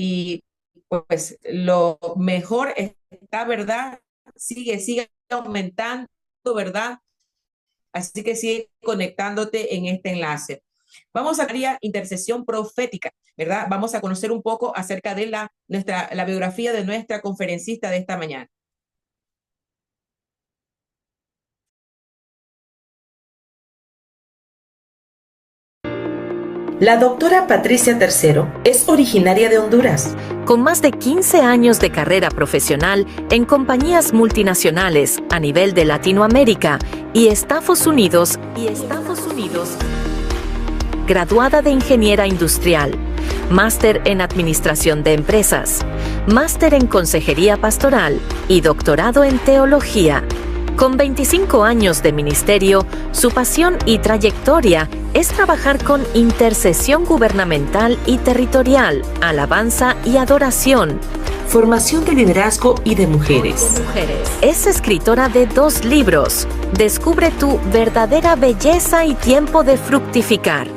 y pues lo mejor está, ¿verdad? Sigue aumentando, ¿verdad? Así que sigue conectándote en este enlace. Vamos a la intercesión profética, ¿verdad? Vamos a conocer un poco acerca de la biografía de nuestra conferencista de esta mañana. La doctora Patricia Tercero es originaria de Honduras. Con más de 15 años de carrera profesional en compañías multinacionales a nivel de Latinoamérica y Estados Unidos, graduada de ingeniera industrial, máster en administración de empresas, máster en consejería pastoral y doctorado en teología. Con 25 años de ministerio, su pasión y trayectoria es trabajar con intercesión gubernamental y territorial, alabanza y adoración. Formación de liderazgo y de mujeres. Es escritora de 2 libros. Descubre tu verdadera belleza y tiempo de fructificar.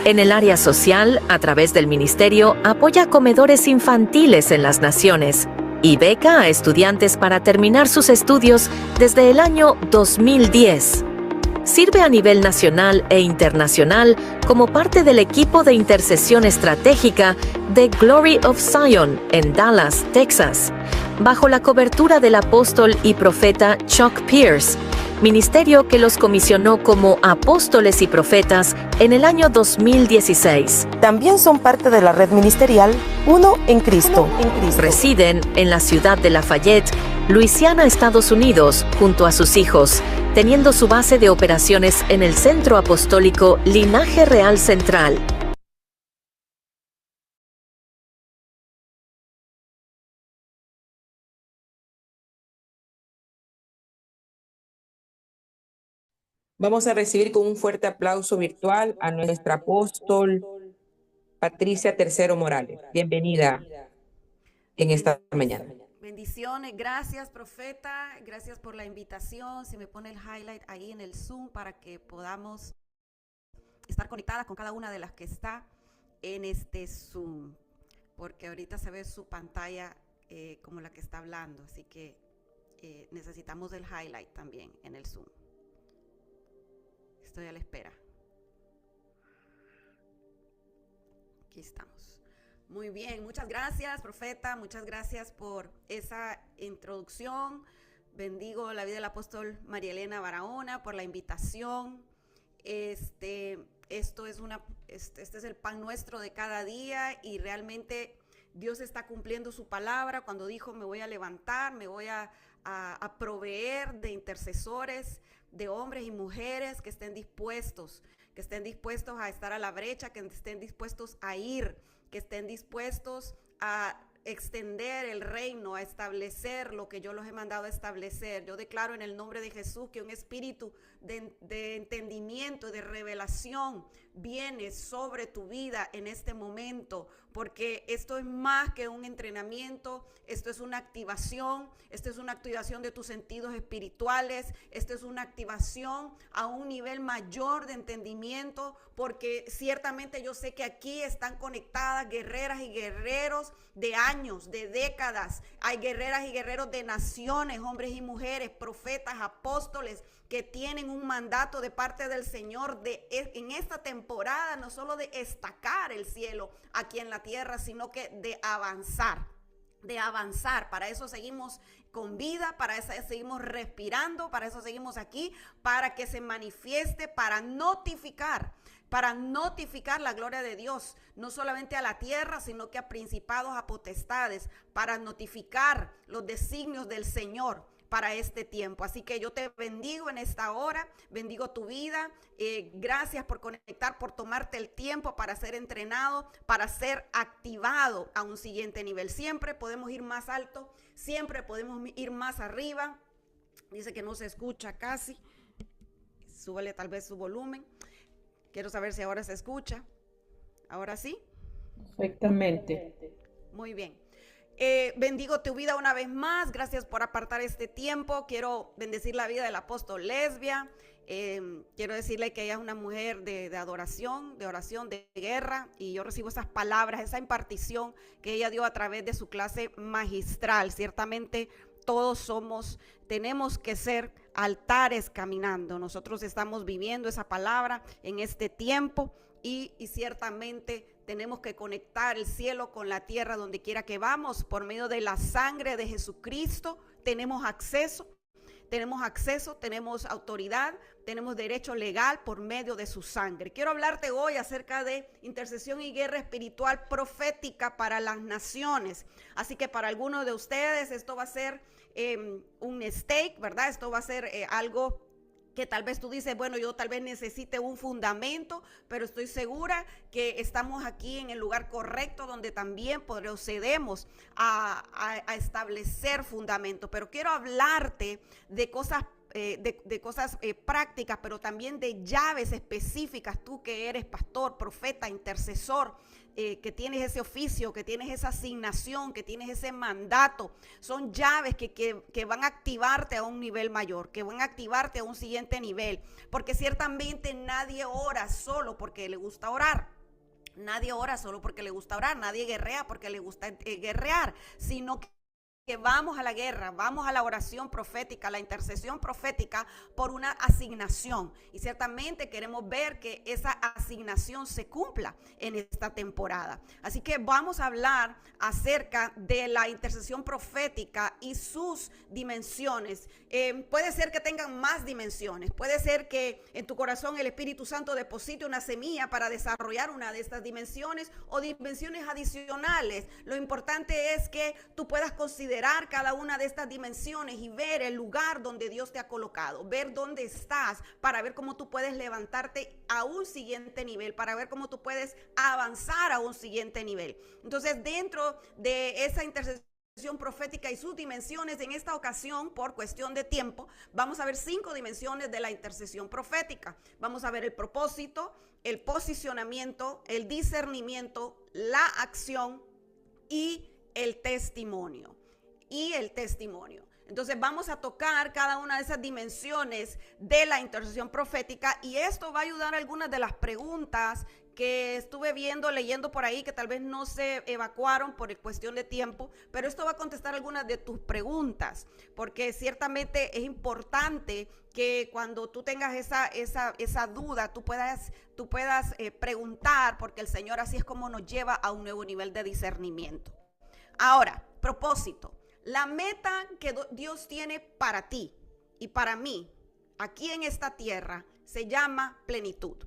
En el área social, a través del ministerio, apoya comedores infantiles en las naciones y beca a estudiantes para terminar sus estudios desde el año 2010. Sirve a nivel nacional e internacional como parte del equipo de intercesión estratégica de Glory of Zion en Dallas, Texas, bajo la cobertura del apóstol y profeta Chuck Pierce, ministerio que los comisionó como apóstoles y profetas en el año 2016. También son parte de la red ministerial Uno en Cristo. Residen en la ciudad de Lafayette, Luisiana, Estados Unidos, junto a sus hijos, teniendo su base de operaciones en el Centro Apostólico Linaje Real Central. Vamos a recibir con un fuerte aplauso virtual a nuestra apóstol Patricia Tercero Morales. Bienvenida en esta mañana. Bendiciones, gracias profeta, gracias por la invitación. Se me pone el highlight ahí en el Zoom para que podamos estar conectadas con cada una de las que está en este Zoom, porque ahorita se ve su pantalla como la que está hablando, así que necesitamos el highlight también en el Zoom. Estoy a la espera. Aquí estamos. Muy bien, muchas gracias, profeta, muchas gracias por esa introducción. Bendigo la vida del apóstol María Elena Barahona por la invitación. Este es el pan nuestro de cada día y realmente Dios está cumpliendo su palabra cuando dijo: me voy a levantar, me voy a proveer de intercesores, de hombres y mujeres que estén dispuestos a estar a la brecha, que estén dispuestos a ir, que estén dispuestos a extender el reino, a establecer lo que yo los he mandado a establecer. Yo declaro en el nombre de Jesús que un espíritu de entendimiento, de revelación viene sobre tu vida en este momento, porque esto es más que un entrenamiento, esto es una activación, de tus sentidos espirituales, esto es una activación a un nivel mayor de entendimiento, porque ciertamente yo sé que aquí están conectadas guerreras y guerreros de años, de décadas. Hay guerreras y guerreros de naciones, hombres y mujeres, profetas, apóstoles, que tienen un mandato de parte del Señor en esta temporada, no solo de estacar el cielo aquí en la tierra, sino que de avanzar. Para eso seguimos con vida, para eso seguimos respirando, para eso seguimos aquí, para que se manifieste, para notificar la gloria de Dios, no solamente a la tierra, sino que a principados, a potestades, para notificar los designios del Señor para este tiempo. Así que yo te bendigo en esta hora, bendigo tu vida. Gracias por conectar, por tomarte el tiempo para ser entrenado, para ser activado a un siguiente nivel. Siempre podemos ir más alto, siempre podemos ir más arriba. Dice que no se escucha casi. Súbele tal vez su volumen. Quiero saber si ahora se escucha. ¿Ahora sí? Perfectamente. Muy bien. Bendigo tu vida una vez más. Gracias por apartar este tiempo. Quiero bendecir la vida del apóstol Lesbia Quiero decirle que ella es una mujer de adoración, de oración, de guerra, y yo recibo esas palabras, esa impartición que ella dio a través de su clase magistral. Ciertamente todos tenemos que ser altares caminando. Nosotros estamos viviendo esa palabra en este tiempo y ciertamente tenemos que conectar el cielo con la tierra donde quiera que vamos. Por medio de la sangre de Jesucristo tenemos acceso, tenemos autoridad, tenemos derecho legal por medio de su sangre. Quiero hablarte hoy acerca de intercesión y guerra espiritual profética para las naciones. Así que para algunos de ustedes esto va a ser un stake, ¿verdad? Esto va a ser algo que tal vez tú dices, bueno, yo tal vez necesite un fundamento, pero estoy segura que estamos aquí en el lugar correcto donde también procedemos a establecer fundamento. Pero quiero hablarte de cosas prácticas, pero también de llaves específicas. Tú que eres pastor, profeta, intercesor, que tienes ese oficio, que tienes esa asignación, que tienes ese mandato, son llaves que van a activarte a un nivel mayor, que van a activarte a un siguiente nivel, porque ciertamente nadie ora solo porque le gusta orar. Nadie ora solo porque le gusta orar, nadie guerrea porque le gusta guerrear, sino que vamos a la guerra, vamos a la oración profética, la intercesión profética por una asignación. Y ciertamente queremos ver que esa asignación se cumpla en esta temporada. Así que vamos a hablar acerca de la intercesión profética y sus dimensiones. Puede ser que tengan más dimensiones. Puede ser que en tu corazón el Espíritu Santo deposite una semilla para desarrollar una de estas dimensiones o dimensiones adicionales. Lo importante es que tú puedas considerar cada una de estas dimensiones y ver el lugar donde Dios te ha colocado, ver dónde estás para ver cómo tú puedes levantarte a un siguiente nivel, para ver cómo tú puedes avanzar a un siguiente nivel. Entonces, dentro de esa intercesión profética y sus dimensiones, en esta ocasión, por cuestión de tiempo, vamos a ver 5 dimensiones de la intercesión profética. Vamos a ver el propósito, el posicionamiento, el discernimiento, la acción y el testimonio. Entonces vamos a tocar cada una de esas dimensiones de la intercesión profética, y esto va a ayudar a algunas de las preguntas que estuve leyendo por ahí, que tal vez no se evacuaron por cuestión de tiempo, pero esto va a contestar algunas de tus preguntas, porque ciertamente es importante que cuando tú tengas esa duda, tú puedas preguntar, porque el Señor así es como nos lleva a un nuevo nivel de discernimiento. Ahora, propósito. La meta que Dios tiene para ti y para mí aquí en esta tierra se llama plenitud.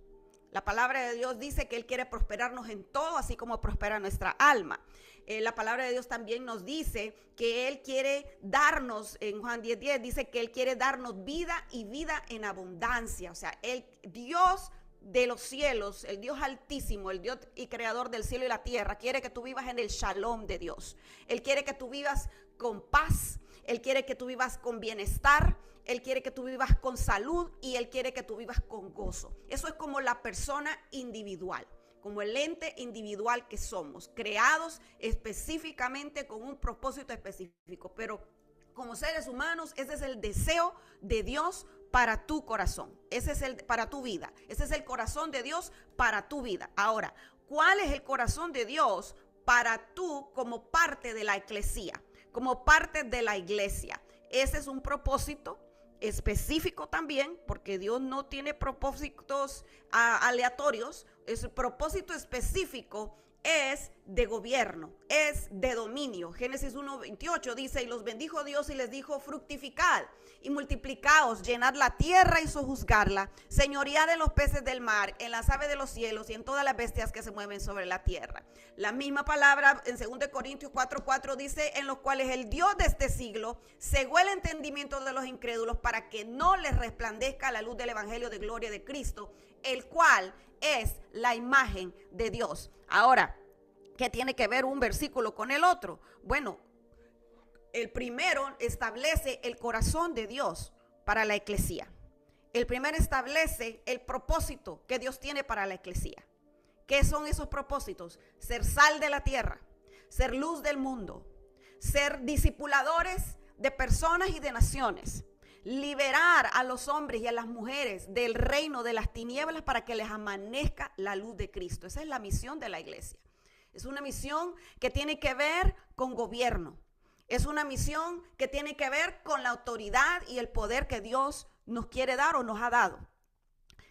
La palabra de Dios dice que Él quiere prosperarnos en todo, así como prospera nuestra alma. La palabra de Dios también nos dice que Él quiere darnos, en Juan 10:10 dice que Él quiere darnos vida y vida en abundancia. O sea, Dios de los cielos, el Dios altísimo, el Dios y creador del cielo y la tierra, quiere que tú vivas en el shalom de Dios. Él quiere que tú vivas con paz, Él quiere que tú vivas con bienestar, Él quiere que tú vivas con salud y Él quiere que tú vivas con gozo. Eso es como la persona individual, como el ente individual que somos, creados específicamente con un propósito específico. Pero como seres humanos, ese es el deseo de Dios para tu corazón, ese es para tu vida, ese es el corazón de Dios para tu vida. Ahora, ¿cuál es el corazón de Dios para tú como parte de la eclesía, como parte de la iglesia? Ese es un propósito específico también, porque Dios no tiene propósitos aleatorios. El propósito específico es de gobierno, es de dominio. Génesis 1:28 dice: y los bendijo Dios y les dijo: fructificad y multiplicaos, llenad la tierra y sojuzgarla, señoread en los peces del mar, en las aves de los cielos y en todas las bestias que se mueven sobre la tierra. La misma palabra en 2 Corintios 4:4 dice: en los cuales el Dios de este siglo cegó el entendimiento de los incrédulos, para que no les resplandezca la luz del evangelio de gloria de Cristo, el cual es la imagen de Dios. Ahora, ¿qué tiene que ver un versículo con el otro? Bueno, el primero establece el corazón de Dios para la eclesía. El primero establece el propósito que Dios tiene para la eclesía. ¿Qué son esos propósitos? Ser sal de la tierra, ser luz del mundo, ser discipuladores de personas y de naciones, liberar a los hombres y a las mujeres del reino de las tinieblas para que les amanezca la luz de Cristo. Esa es la misión de la iglesia. Es una misión que tiene que ver con gobierno. Es una misión que tiene que ver con la autoridad y el poder que Dios nos quiere dar o nos ha dado.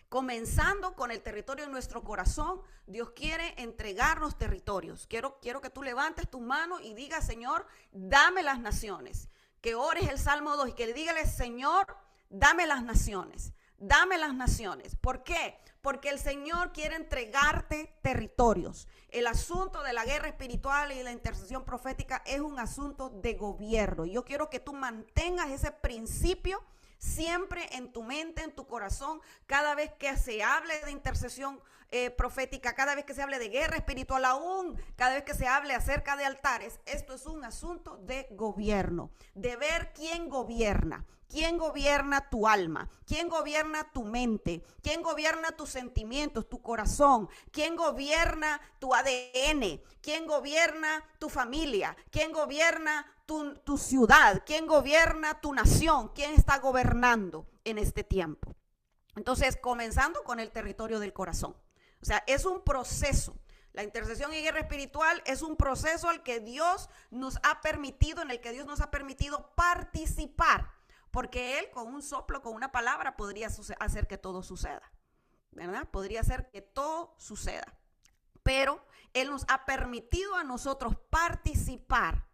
Comenzando con el territorio de nuestro corazón, Dios quiere entregarnos territorios. Quiero que tú levantes tus manos y digas, Señor, dame las naciones. Que ores el Salmo 2 y que le dígale, Señor, dame las naciones. Dame las naciones. ¿Por qué? Porque el Señor quiere entregarte territorios. El asunto de la guerra espiritual y la intercesión profética es un asunto de gobierno. Yo quiero que tú mantengas ese principio siempre en tu mente, en tu corazón, cada vez que se hable de intercesión profética, cada vez que se hable de guerra espiritual, aún cada vez que se hable acerca de altares. Esto es un asunto de gobierno, de ver quién gobierna. ¿Quién gobierna tu alma? ¿Quién gobierna tu mente? ¿Quién gobierna tus sentimientos, tu corazón? ¿Quién gobierna tu ADN? ¿Quién gobierna tu familia? ¿Quién gobierna tu ciudad? ¿Quién gobierna tu nación? ¿Quién está gobernando en este tiempo? Entonces, comenzando con el territorio del corazón. O sea, es un proceso. La intercesión y guerra espiritual es un proceso al que Dios nos ha permitido, en el que Dios nos ha permitido participar. Porque Él con un soplo, con una palabra, podría hacer que todo suceda, ¿verdad? Podría hacer que todo suceda. Pero Él nos ha permitido a nosotros participar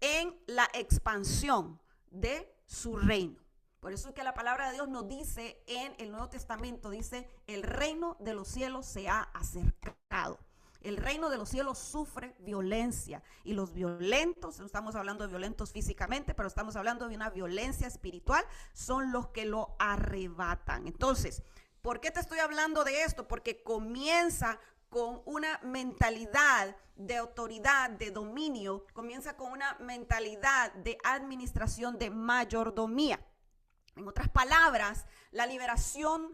en la expansión de su reino. Por eso es que la palabra de Dios nos dice en el Nuevo Testamento, dice, el reino de los cielos se ha acercado. El reino de los cielos sufre violencia y los violentos, no estamos hablando de violentos físicamente, pero estamos hablando de una violencia espiritual, son los que lo arrebatan. Entonces, ¿por qué te estoy hablando de esto? Porque comienza con una mentalidad de autoridad, de dominio, comienza con una mentalidad de administración, de mayordomía. En otras palabras, la liberación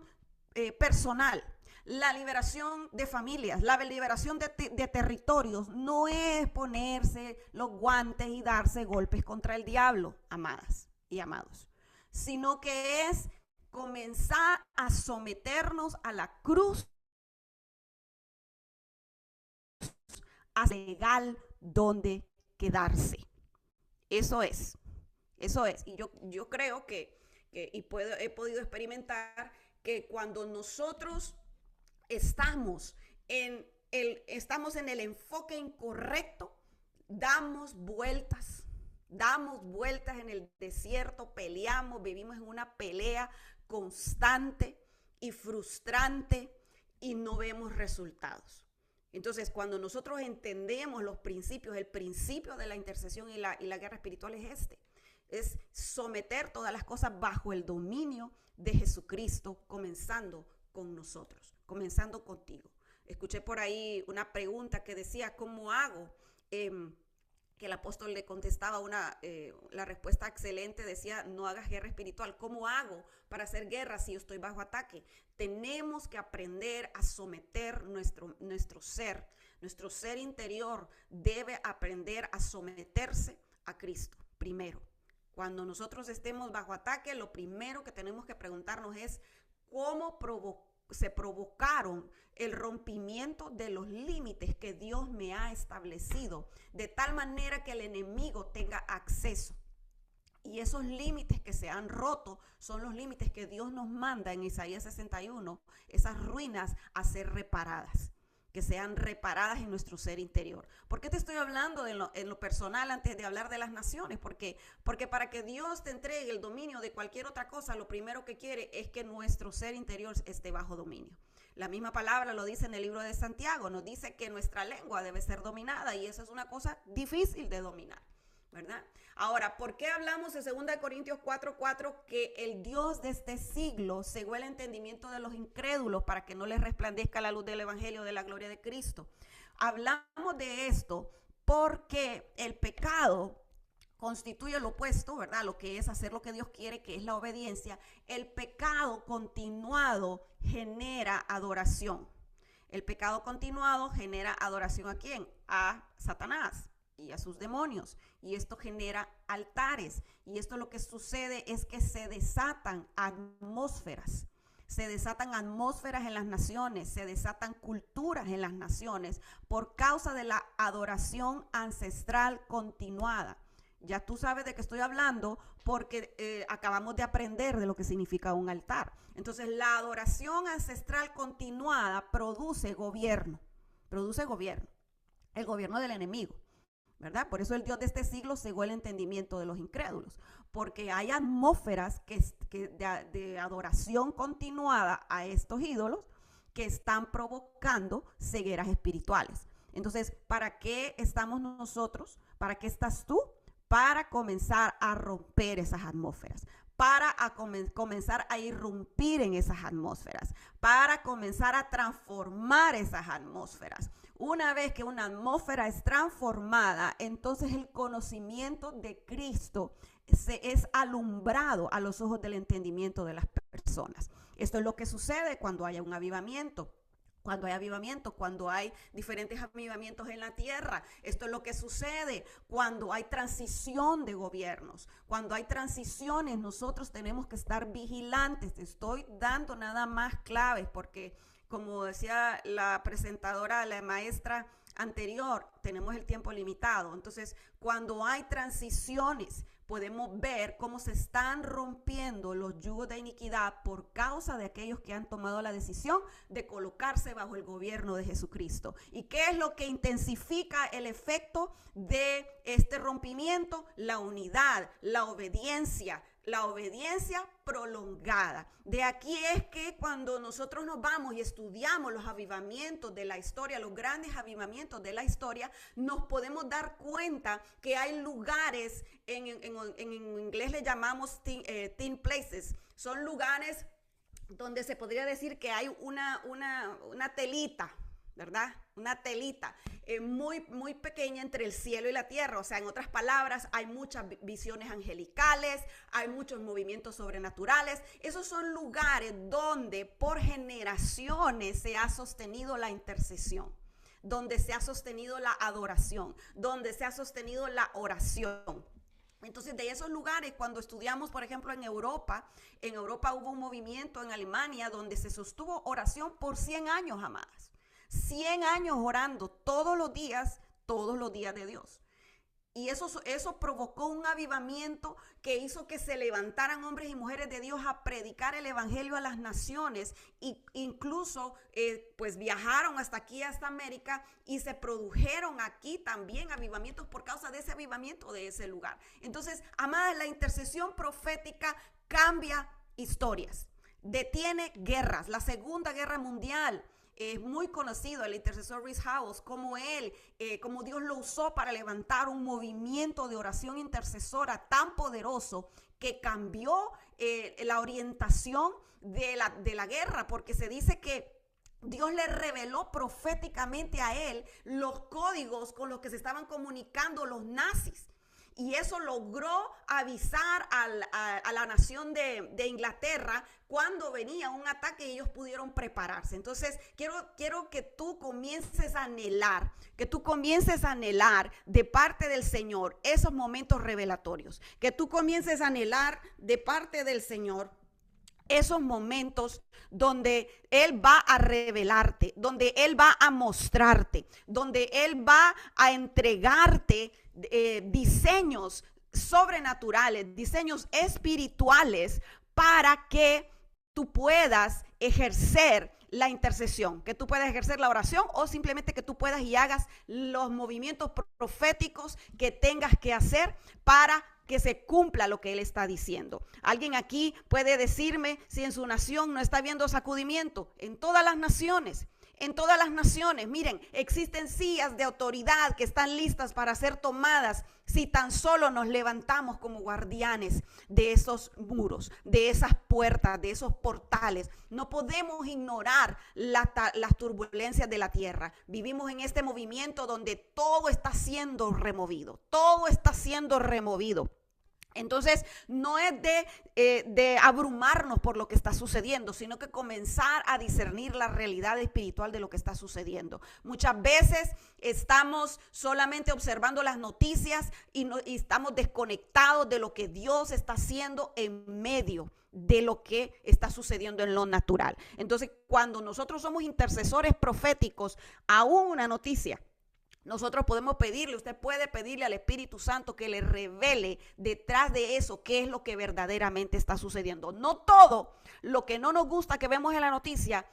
personal, la liberación de familias, la liberación de territorios no es ponerse los guantes y darse golpes contra el diablo, amadas y amados, sino que es comenzar a someternos a la cruz legal donde quedarse. Eso es. Y yo creo que he podido experimentar que cuando nosotros estamos en el enfoque incorrecto, damos vueltas en el desierto, peleamos, vivimos en una pelea constante y frustrante y no vemos resultados. Entonces, cuando nosotros entendemos los principios, el principio de la intercesión y la guerra espiritual es someter todas las cosas bajo el dominio de Jesucristo, comenzando con nosotros, comenzando contigo. Escuché por ahí una pregunta que decía, ¿cómo hago? Que el apóstol le contestaba la respuesta excelente, decía, no hagas guerra espiritual. ¿Cómo hago para hacer guerra si yo estoy bajo ataque? Tenemos que aprender a someter nuestro ser interior debe aprender a someterse a Cristo primero. Cuando nosotros estemos bajo ataque, lo primero que tenemos que preguntarnos es cómo se provocaron el rompimiento de los límites que Dios me ha establecido, de tal manera que el enemigo tenga acceso. Y esos límites que se han roto son los límites que Dios nos manda en Isaías 61, esas ruinas a ser reparadas, que sean reparadas en nuestro ser interior. ¿Por qué te estoy hablando en lo personal antes de hablar de las naciones? Porque para que Dios te entregue el dominio de cualquier otra cosa, lo primero que quiere es que nuestro ser interior esté bajo dominio. La misma palabra lo dice en el libro de Santiago, nos dice que nuestra lengua debe ser dominada y eso es una cosa difícil de dominar, ¿verdad? Ahora, ¿por qué hablamos en 2 Corintios 4:4 que el Dios de este siglo cegó el entendimiento de los incrédulos para que no les resplandezca la luz del evangelio de la gloria de Cristo? Hablamos de esto porque el pecado constituye lo opuesto, ¿verdad? Lo que es hacer lo que Dios quiere, que es la obediencia. El pecado continuado genera adoración. El pecado continuado genera adoración ¿a quién? A Satanás. y a sus demonios. Y esto genera altares. Y esto lo que sucede es que se desatan atmósferas. Se desatan atmósferas en las naciones, se desatan culturas en las naciones por causa de la adoración ancestral continuada. Ya tú sabes de qué estoy hablando porque acabamos de aprender de lo que significa un altar. Entonces, la adoración ancestral continuada produce gobierno, el gobierno del enemigo, ¿verdad? Por eso el Dios de este siglo cegó el entendimiento de los incrédulos, porque hay atmósferas de adoración continuada a estos ídolos que están provocando cegueras espirituales. Entonces, ¿para qué estamos nosotros? ¿Para qué estás tú? Para comenzar a romper esas atmósferas, para comenzar a irrumpir en esas atmósferas, para comenzar a transformar esas atmósferas. Una vez que una atmósfera es transformada, entonces el conocimiento de Cristo es alumbrado a los ojos del entendimiento de las personas. Esto es lo que sucede cuando haya un avivamiento. Cuando hay diferentes avivamientos en la tierra. Esto es lo que sucede cuando hay transición de gobiernos. Cuando hay transiciones, nosotros tenemos que estar vigilantes. Te estoy dando nada más claves porque, como decía la presentadora, la maestra anterior, tenemos el tiempo limitado. Entonces, cuando hay transiciones, podemos ver cómo se están rompiendo los yugos de iniquidad por causa de aquellos que han tomado la decisión de colocarse bajo el gobierno de Jesucristo. ¿Y qué es lo que intensifica el efecto de este rompimiento? La unidad, la obediencia prolongada. De aquí es que cuando nosotros nos vamos y estudiamos los avivamientos de la historia, los grandes avivamientos de la historia, nos podemos dar cuenta que hay lugares, en inglés le llamamos teen places, son lugares donde se podría decir que hay una telita, ¿verdad? Una telita muy, muy pequeña entre el cielo y la tierra. O sea, en otras palabras, hay muchas visiones angelicales, hay muchos movimientos sobrenaturales. Esos son lugares donde por generaciones se ha sostenido la intercesión, donde se ha sostenido la adoración, donde se ha sostenido la oración. Entonces, de esos lugares, cuando estudiamos, por ejemplo, en Europa hubo un movimiento en Alemania donde se sostuvo oración por 100 años, amadas. 100 años orando todos los días de Dios. Y eso provocó un avivamiento que hizo que se levantaran hombres y mujeres de Dios a predicar el evangelio a las naciones. E incluso pues viajaron hasta aquí, hasta América, y se produjeron aquí también avivamientos por causa de ese avivamiento de ese lugar. Entonces, amadas, la intercesión profética cambia historias, detiene guerras. La Segunda Guerra Mundial, es muy conocido el intercesor Rhys Howells, como Dios lo usó para levantar un movimiento de oración intercesora tan poderoso que cambió la orientación de la guerra, porque se dice que Dios le reveló proféticamente a él los códigos con los que se estaban comunicando los nazis. Y eso logró avisar a la nación de Inglaterra cuando venía un ataque y ellos pudieron prepararse. Entonces, quiero que tú comiences a anhelar, de parte del Señor esos momentos revelatorios, que tú comiences a anhelar de parte del Señor esos momentos donde Él va a revelarte, donde Él va a mostrarte, donde Él va a entregarte diseños sobrenaturales, diseños espirituales para que tú puedas ejercer la intercesión, que tú puedas ejercer la oración o simplemente que tú puedas y hagas los movimientos proféticos que tengas que hacer para que se cumpla lo que Él está diciendo. Alguien aquí puede decirme si en su nación no está habiendo sacudimiento. En todas las naciones, miren, existen sillas de autoridad que están listas para ser tomadas si tan solo nos levantamos como guardianes de esos muros, de esas puertas, de esos portales. No podemos ignorar las turbulencias de la tierra. Vivimos en este movimiento donde todo está siendo removido, Entonces, no es de abrumarnos por lo que está sucediendo, sino que comenzar a discernir la realidad espiritual de lo que está sucediendo. Muchas veces estamos solamente observando las noticias y estamos desconectados de lo que Dios está haciendo en medio de lo que está sucediendo en lo natural. Entonces, cuando nosotros somos intercesores proféticos, aún una noticia, nosotros podemos pedirle, usted puede pedirle al Espíritu Santo que le revele detrás de eso qué es lo que verdaderamente está sucediendo. No todo lo que no nos gusta que vemos en la noticia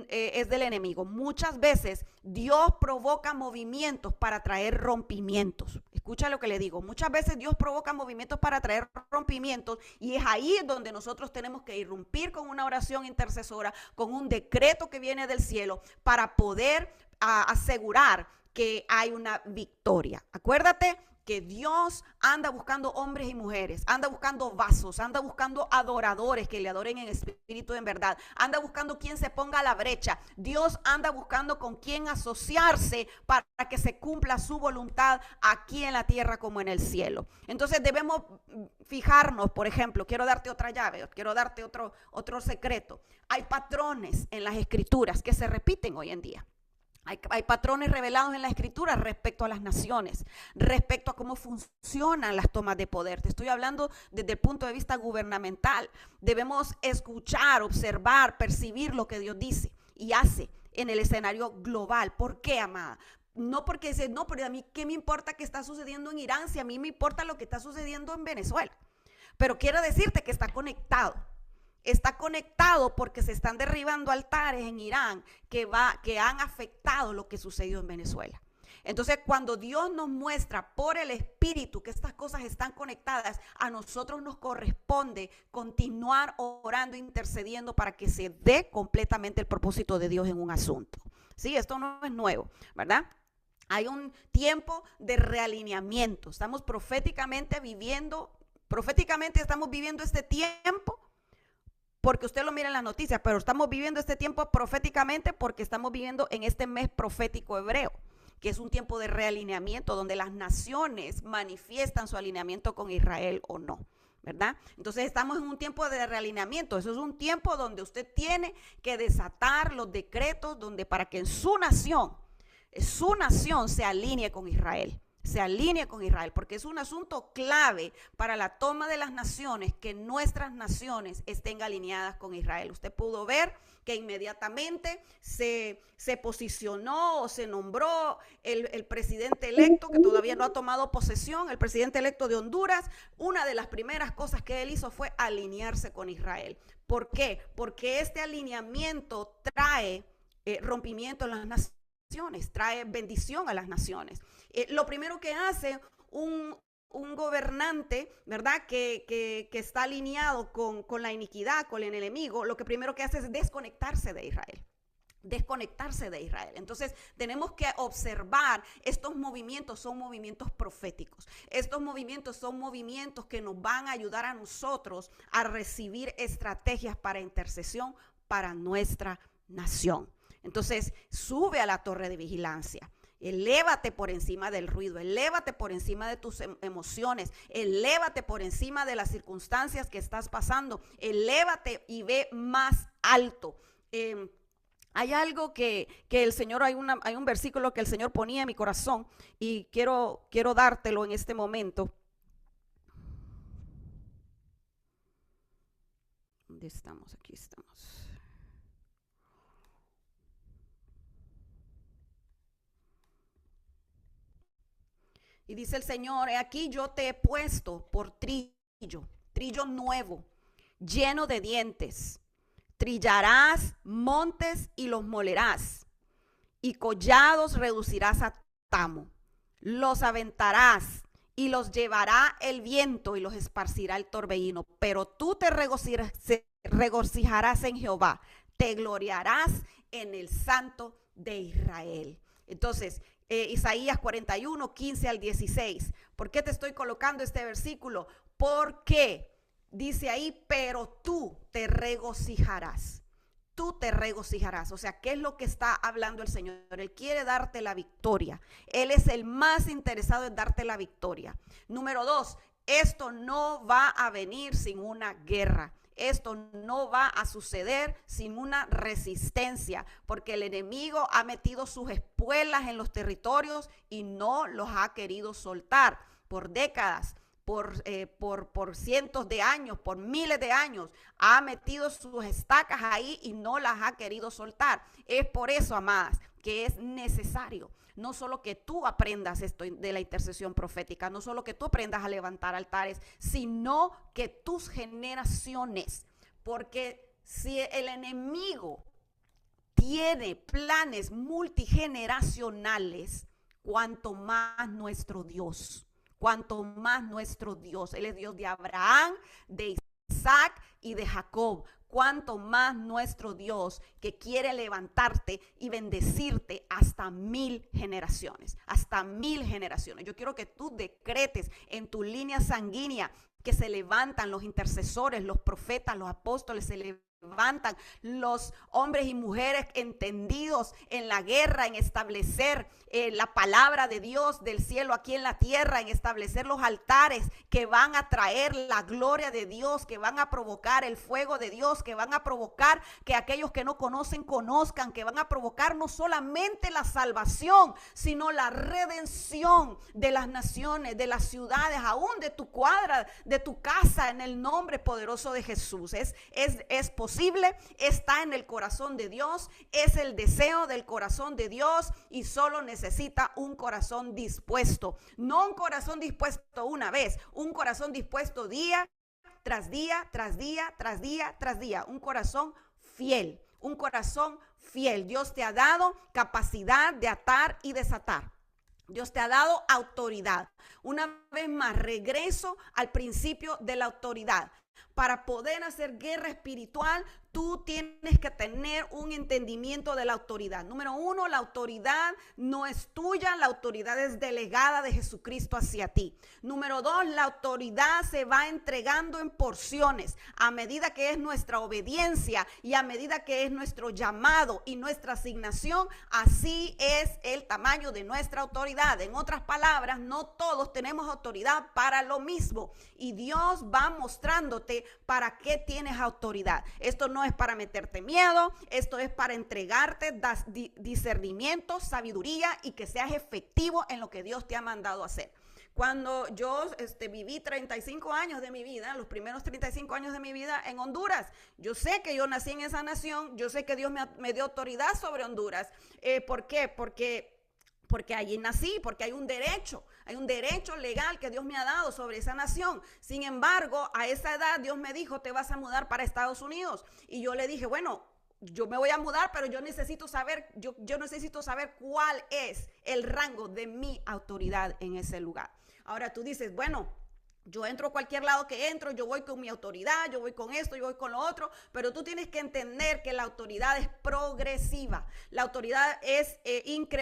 es del enemigo. Muchas veces Dios provoca movimientos para traer rompimientos. Escucha lo que le digo. Muchas veces Dios provoca movimientos para traer rompimientos, y es ahí donde nosotros tenemos que irrumpir con una oración intercesora, con un decreto que viene del cielo para poder asegurar que hay una victoria. Acuérdate que Dios anda buscando hombres y mujeres, anda buscando vasos, anda buscando adoradores que le adoren en espíritu y en verdad, anda buscando quien se ponga a la brecha. Dios anda buscando con quien asociarse para que se cumpla su voluntad aquí en la tierra como en el cielo. Entonces debemos fijarnos, por ejemplo, quiero darte otra llave, quiero darte otro secreto. Hay patrones en las escrituras que se repiten hoy en día. Hay patrones revelados en la escritura respecto a las naciones, respecto a cómo funcionan las tomas de poder. Te estoy hablando desde el punto de vista gubernamental. Debemos escuchar, observar, percibir lo que Dios dice y hace en el escenario global. ¿Por qué, amada? No porque dice, no, pero a mí qué me importa qué está sucediendo en Irán, si a mí me importa lo que está sucediendo en Venezuela. Pero quiero decirte que está conectado. Está conectado porque se están derribando altares en Irán que han afectado lo que sucedió en Venezuela. Entonces, cuando Dios nos muestra por el Espíritu que estas cosas están conectadas, a nosotros nos corresponde continuar orando, intercediendo para que se dé completamente el propósito de Dios en un asunto. Sí, esto no es nuevo, ¿verdad? Hay un tiempo de realineamiento. Estamos proféticamente viviendo este tiempo. Porque usted lo mira en las noticias, pero estamos viviendo este tiempo proféticamente porque estamos viviendo en este mes profético hebreo, que es un tiempo de realineamiento donde las naciones manifiestan su alineamiento con Israel o no, ¿verdad? Entonces estamos en un tiempo de realineamiento. Eso es un tiempo donde usted tiene que desatar los decretos para que su nación se alinee con Israel. Se alinee con Israel, porque es un asunto clave para la toma de las naciones, que nuestras naciones estén alineadas con Israel. Usted pudo ver que inmediatamente se posicionó o se nombró el presidente electo, que todavía no ha tomado posesión, el presidente electo de Honduras. Una de las primeras cosas que él hizo fue alinearse con Israel. ¿Por qué? Porque este alineamiento trae rompimiento en las naciones, trae bendición a las naciones. Lo primero que hace un gobernante, ¿verdad? Que está alineado con la iniquidad, con el enemigo, lo que primero que hace es desconectarse de Israel. Entonces tenemos que observar, estos movimientos son movimientos proféticos. Estos movimientos son movimientos que nos van a ayudar a nosotros a recibir estrategias para intercesión para nuestra nación. Entonces sube a la torre de vigilancia. Elévate por encima del ruido, elévate por encima de tus emociones, elévate por encima de las circunstancias que estás pasando, elévate y ve más alto. Hay algo que el Señor, hay un versículo que el Señor ponía en mi corazón y quiero dártelo en este momento. ¿Dónde estamos? Aquí estamos. Y dice el Señor, he aquí yo te he puesto por trillo nuevo, lleno de dientes. Trillarás montes y los molerás, y collados reducirás a tamo. Los aventarás y los llevará el viento y los esparcirá el torbellino. Pero tú te regocijarás en Jehová, te gloriarás en el Santo de Israel. Entonces, Isaías 41, 15 al 16. ¿Por qué te estoy colocando este versículo? Porque dice ahí, pero tú te regocijarás. Tú te regocijarás. O sea, ¿qué es lo que está hablando el Señor? Él quiere darte la victoria. Él es el más interesado en darte la victoria. Número 2, esto no va a venir sin una guerra. Esto no va a suceder sin una resistencia, porque el enemigo ha metido sus espuelas en los territorios y no los ha querido soltar por décadas. Por cientos de años, por miles de años, ha metido sus estacas ahí y no las ha querido soltar. Es por eso, amadas, que es necesario no solo que tú aprendas esto de la intercesión profética, no solo que tú aprendas a levantar altares, sino que tus generaciones, porque si el enemigo tiene planes multigeneracionales, cuanto más nuestro Dios. Cuanto más nuestro Dios, Él es Dios de Abraham, de Isaac y de Jacob. Cuanto más nuestro Dios, que quiere levantarte y bendecirte hasta 1000 generaciones, hasta 1000 generaciones. Yo quiero que tú decretes en tu línea sanguínea que se levantan los intercesores, los profetas, los apóstoles, se levantan los hombres y mujeres entendidos en la guerra, en establecer la palabra de Dios del cielo aquí en la tierra, en establecer los altares que van a traer la gloria de Dios, que van a provocar el fuego de Dios, que van a provocar que aquellos que no conocen conozcan, que van a provocar no solamente la salvación, sino la redención de las naciones, de las ciudades, aún de tu cuadra, de tu casa, en el nombre poderoso de Jesús. Es posible, está en el corazón de Dios, es el deseo del corazón de Dios y solo necesita un corazón dispuesto. No un corazón dispuesto una vez, un corazón dispuesto día tras día, tras día, tras día, tras día. Un corazón fiel, un corazón fiel. Dios te ha dado capacidad de atar y desatar. Dios te ha dado autoridad. Una vez más, regreso al principio de la autoridad. Para poder hacer guerra espiritual, tú tienes que tener un entendimiento de la autoridad. Número uno, la autoridad no es tuya, la autoridad es delegada de Jesucristo hacia ti. Número dos, la autoridad se va entregando en porciones a medida que es nuestra obediencia y a medida que es nuestro llamado y nuestra asignación, así es el tamaño de nuestra autoridad. En otras palabras, no todos tenemos autoridad para lo mismo y Dios va mostrándote para qué tienes autoridad. Esto no es para meterte miedo, esto es para entregarte discernimiento, sabiduría y que seas efectivo en lo que Dios te ha mandado a hacer. Cuando yo viví 35 años de mi vida, los primeros 35 años de mi vida en Honduras, yo sé que yo nací en esa nación, yo sé que Dios me dio autoridad sobre Honduras. ¿Por qué? Porque allí nací, porque hay un derecho legal que Dios me ha dado sobre esa nación. Sin embargo, a esa edad Dios me dijo, te vas a mudar para Estados Unidos. Y yo le dije, bueno, yo me voy a mudar, pero yo necesito saber, yo necesito saber cuál es el rango de mi autoridad en ese lugar. Ahora tú dices, bueno, yo entro a cualquier lado que entro, yo voy con mi autoridad, yo voy con esto, yo voy con lo otro, pero tú tienes que entender que la autoridad es progresiva. La autoridad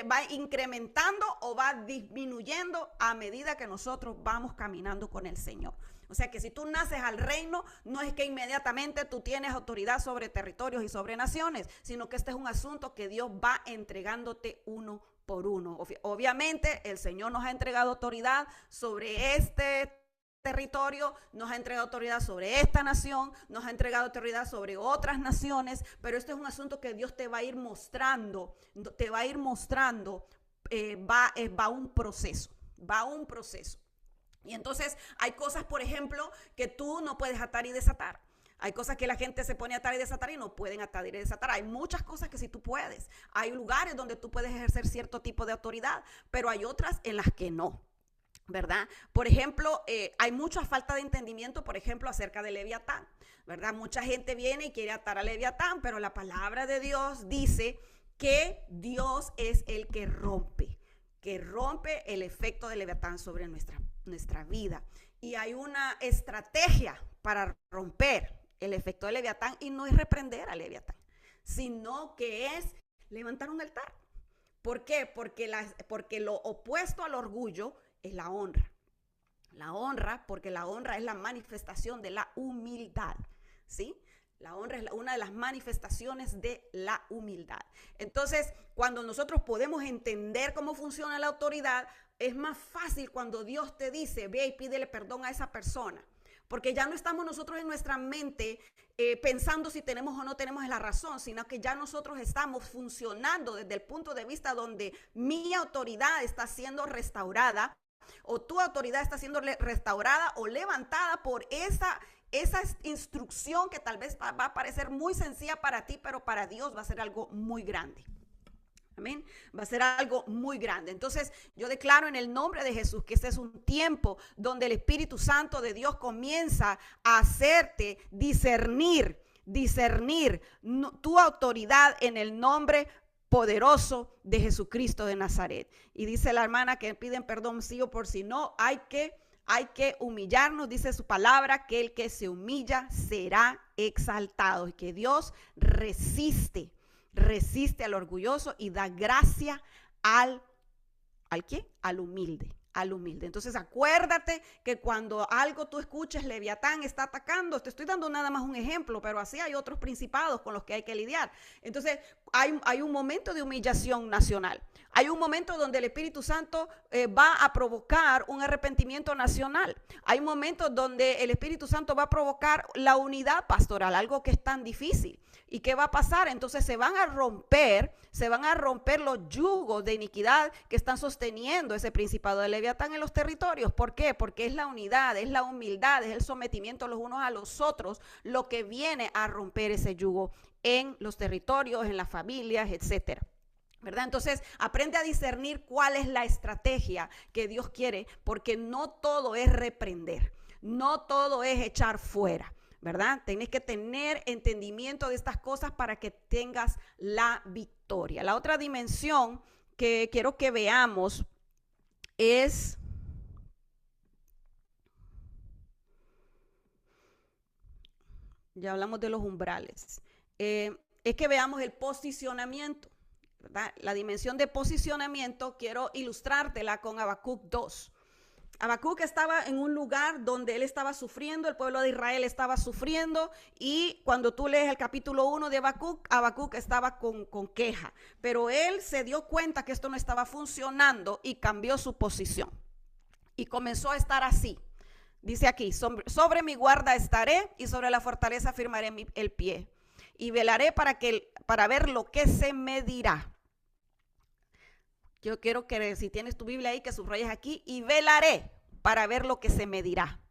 va incrementando o va disminuyendo a medida que nosotros vamos caminando con el Señor. O sea que si tú naces al reino, no es que inmediatamente tú tienes autoridad sobre territorios y sobre naciones, sino que este es un asunto que Dios va entregándote uno por uno. Obviamente el Señor nos ha entregado autoridad sobre este territorio, nos ha entregado autoridad sobre esta nación, nos ha entregado autoridad sobre otras naciones, pero esto es un asunto que Dios te va a ir mostrando, va un proceso. Y entonces hay cosas, por ejemplo, que tú no puedes atar y desatar. Hay cosas que la gente se pone a atar y desatar y no pueden atar y desatar. Hay muchas cosas que sí tú puedes. Hay lugares donde tú puedes ejercer cierto tipo de autoridad, pero hay otras en las que no. ¿Verdad? Por ejemplo, hay mucha falta de entendimiento, por ejemplo, acerca de Leviatán, ¿verdad? Mucha gente viene y quiere atar a Leviatán, pero la palabra de Dios dice que Dios es el que rompe el efecto de Leviatán sobre nuestra vida. Y hay una estrategia para romper el efecto de Leviatán y no es reprender a Leviatán, sino que es levantar un altar. ¿Por qué? Porque lo opuesto al orgullo es la honra. La honra, porque la honra es la manifestación de la humildad, ¿sí? La honra es una de las manifestaciones de la humildad. Entonces, cuando nosotros podemos entender cómo funciona la autoridad, es más fácil cuando Dios te dice, ve y pídele perdón a esa persona. Porque ya no estamos nosotros en nuestra mente pensando si tenemos o no tenemos la razón, sino que ya nosotros estamos funcionando desde el punto de vista donde mi autoridad está siendo restaurada, o tu autoridad está siendo restaurada o levantada por esa instrucción que tal vez va a parecer muy sencilla para ti, pero para Dios va a ser algo muy grande. Amén. Va a ser algo muy grande. Entonces yo declaro en el nombre de Jesús que este es un tiempo donde el Espíritu Santo de Dios comienza a hacerte discernir tu autoridad en el nombre poderoso de Jesucristo de Nazaret. Y dice la hermana que piden perdón sí o por si no, hay que humillarnos, dice su palabra, que el que se humilla será exaltado, y que Dios resiste al orgulloso y da gracia ¿al qué? Al humilde. Entonces acuérdate que cuando algo tú escuches, Leviatán está atacando, te estoy dando nada más un ejemplo, pero así hay otros principados con los que hay que lidiar. Entonces hay un momento de humillación nacional. Hay un momento donde el Espíritu Santo va a provocar un arrepentimiento nacional. Hay un momento donde el Espíritu Santo va a provocar la unidad pastoral, algo que es tan difícil. ¿Y qué va a pasar? Entonces se van a romper los yugos de iniquidad que están sosteniendo ese principado de Leviatán en los territorios. ¿Por qué? Porque es la unidad, es la humildad, es el sometimiento los unos a los otros lo que viene a romper ese yugo en los territorios, en las familias, etcétera. ¿Verdad? Entonces aprende a discernir cuál es la estrategia que Dios quiere, porque no todo es reprender, no todo es echar fuera, ¿verdad? Tienes que tener entendimiento de estas cosas para que tengas la victoria. La otra dimensión que quiero que veamos es ya hablamos de los umbrales, es que veamos el posicionamiento, ¿verdad? La dimensión de posicionamiento quiero ilustrártela con Habacuc 2. Habacuc estaba en un lugar donde él estaba sufriendo, el pueblo de Israel estaba sufriendo, y cuando tú lees el capítulo 1 de Habacuc estaba con queja, pero él se dio cuenta que esto no estaba funcionando y cambió su posición y comenzó a estar así. Dice aquí, sobre mi guarda estaré y sobre la fortaleza firmaré el pie y velaré para ver lo que se me dirá. Yo quiero que si tienes tu Biblia ahí, que subrayes aquí, y velaré para ver lo que se me dirá.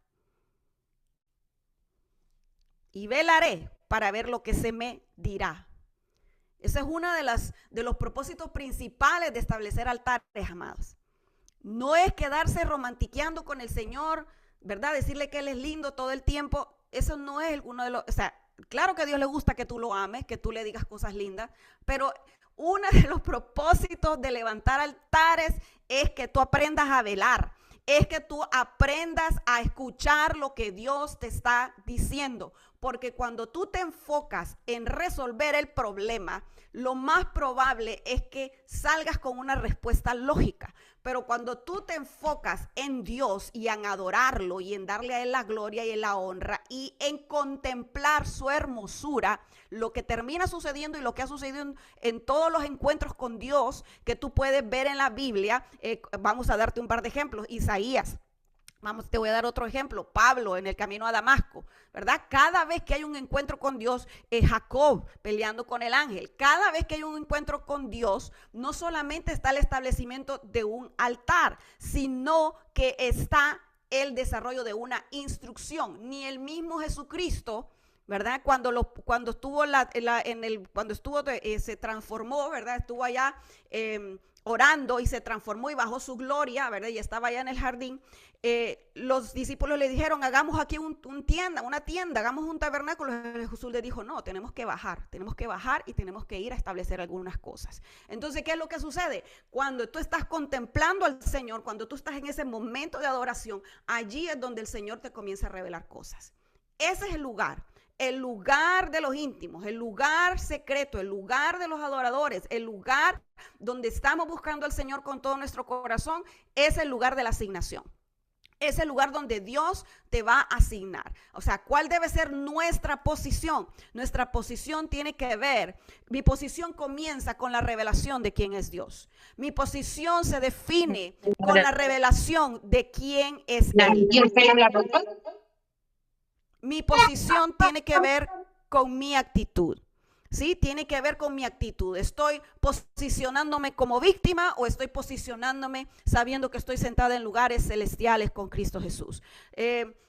Y velaré para ver lo que se me dirá. Ese es uno de los propósitos principales de establecer altares, amados. No es quedarse romantiqueando con el Señor, ¿verdad? Decirle que Él es lindo todo el tiempo. Eso no es uno de los, o sea, claro que a Dios le gusta que tú lo ames, que tú le digas cosas lindas, pero uno de los propósitos de levantar altares es que tú aprendas a velar, es que tú aprendas a escuchar lo que Dios te está diciendo, porque cuando tú te enfocas en resolver el problema, lo más probable es que salgas con una respuesta lógica. Pero cuando tú te enfocas en Dios y en adorarlo y en darle a Él la gloria y en la honra y en contemplar su hermosura, lo que termina sucediendo y lo que ha sucedido en todos los encuentros con Dios que tú puedes ver en la Biblia, vamos a darte un par de ejemplos. Isaías. Te voy a dar otro ejemplo. Pablo en el camino a Damasco, ¿verdad? Cada vez que hay un encuentro con Dios, Jacob peleando con el ángel. Cada vez que hay un encuentro con Dios, no solamente está el establecimiento de un altar, sino que está el desarrollo de una instrucción. Ni el mismo Jesucristo, ¿verdad? Cuando se transformó, ¿verdad? Estuvo allá orando y se transformó y bajó su gloria, ¿verdad? Y estaba allá en el jardín. Los discípulos le dijeron, hagamos aquí una tienda, hagamos un tabernáculo. Jesús le dijo, no, tenemos que bajar y tenemos que ir a establecer algunas cosas. Entonces, ¿qué es lo que sucede? Cuando tú estás contemplando al Señor, cuando tú estás en ese momento de adoración, allí es donde el Señor te comienza a revelar cosas. Ese es el lugar de los íntimos, el lugar secreto, el lugar de los adoradores, el lugar donde estamos buscando al Señor con todo nuestro corazón, es el lugar de la asignación. Es el lugar donde Dios te va a asignar. O sea, ¿cuál debe ser nuestra posición? Nuestra posición tiene que ver, mi posición comienza con la revelación de quién es Dios. Mi posición se define con la revelación de quién es Él. Mi posición tiene que ver con mi actitud. ¿Sí? Tiene que ver con mi actitud. ¿Estoy posicionándome como víctima o estoy posicionándome sabiendo que estoy sentada en lugares celestiales con Cristo Jesús?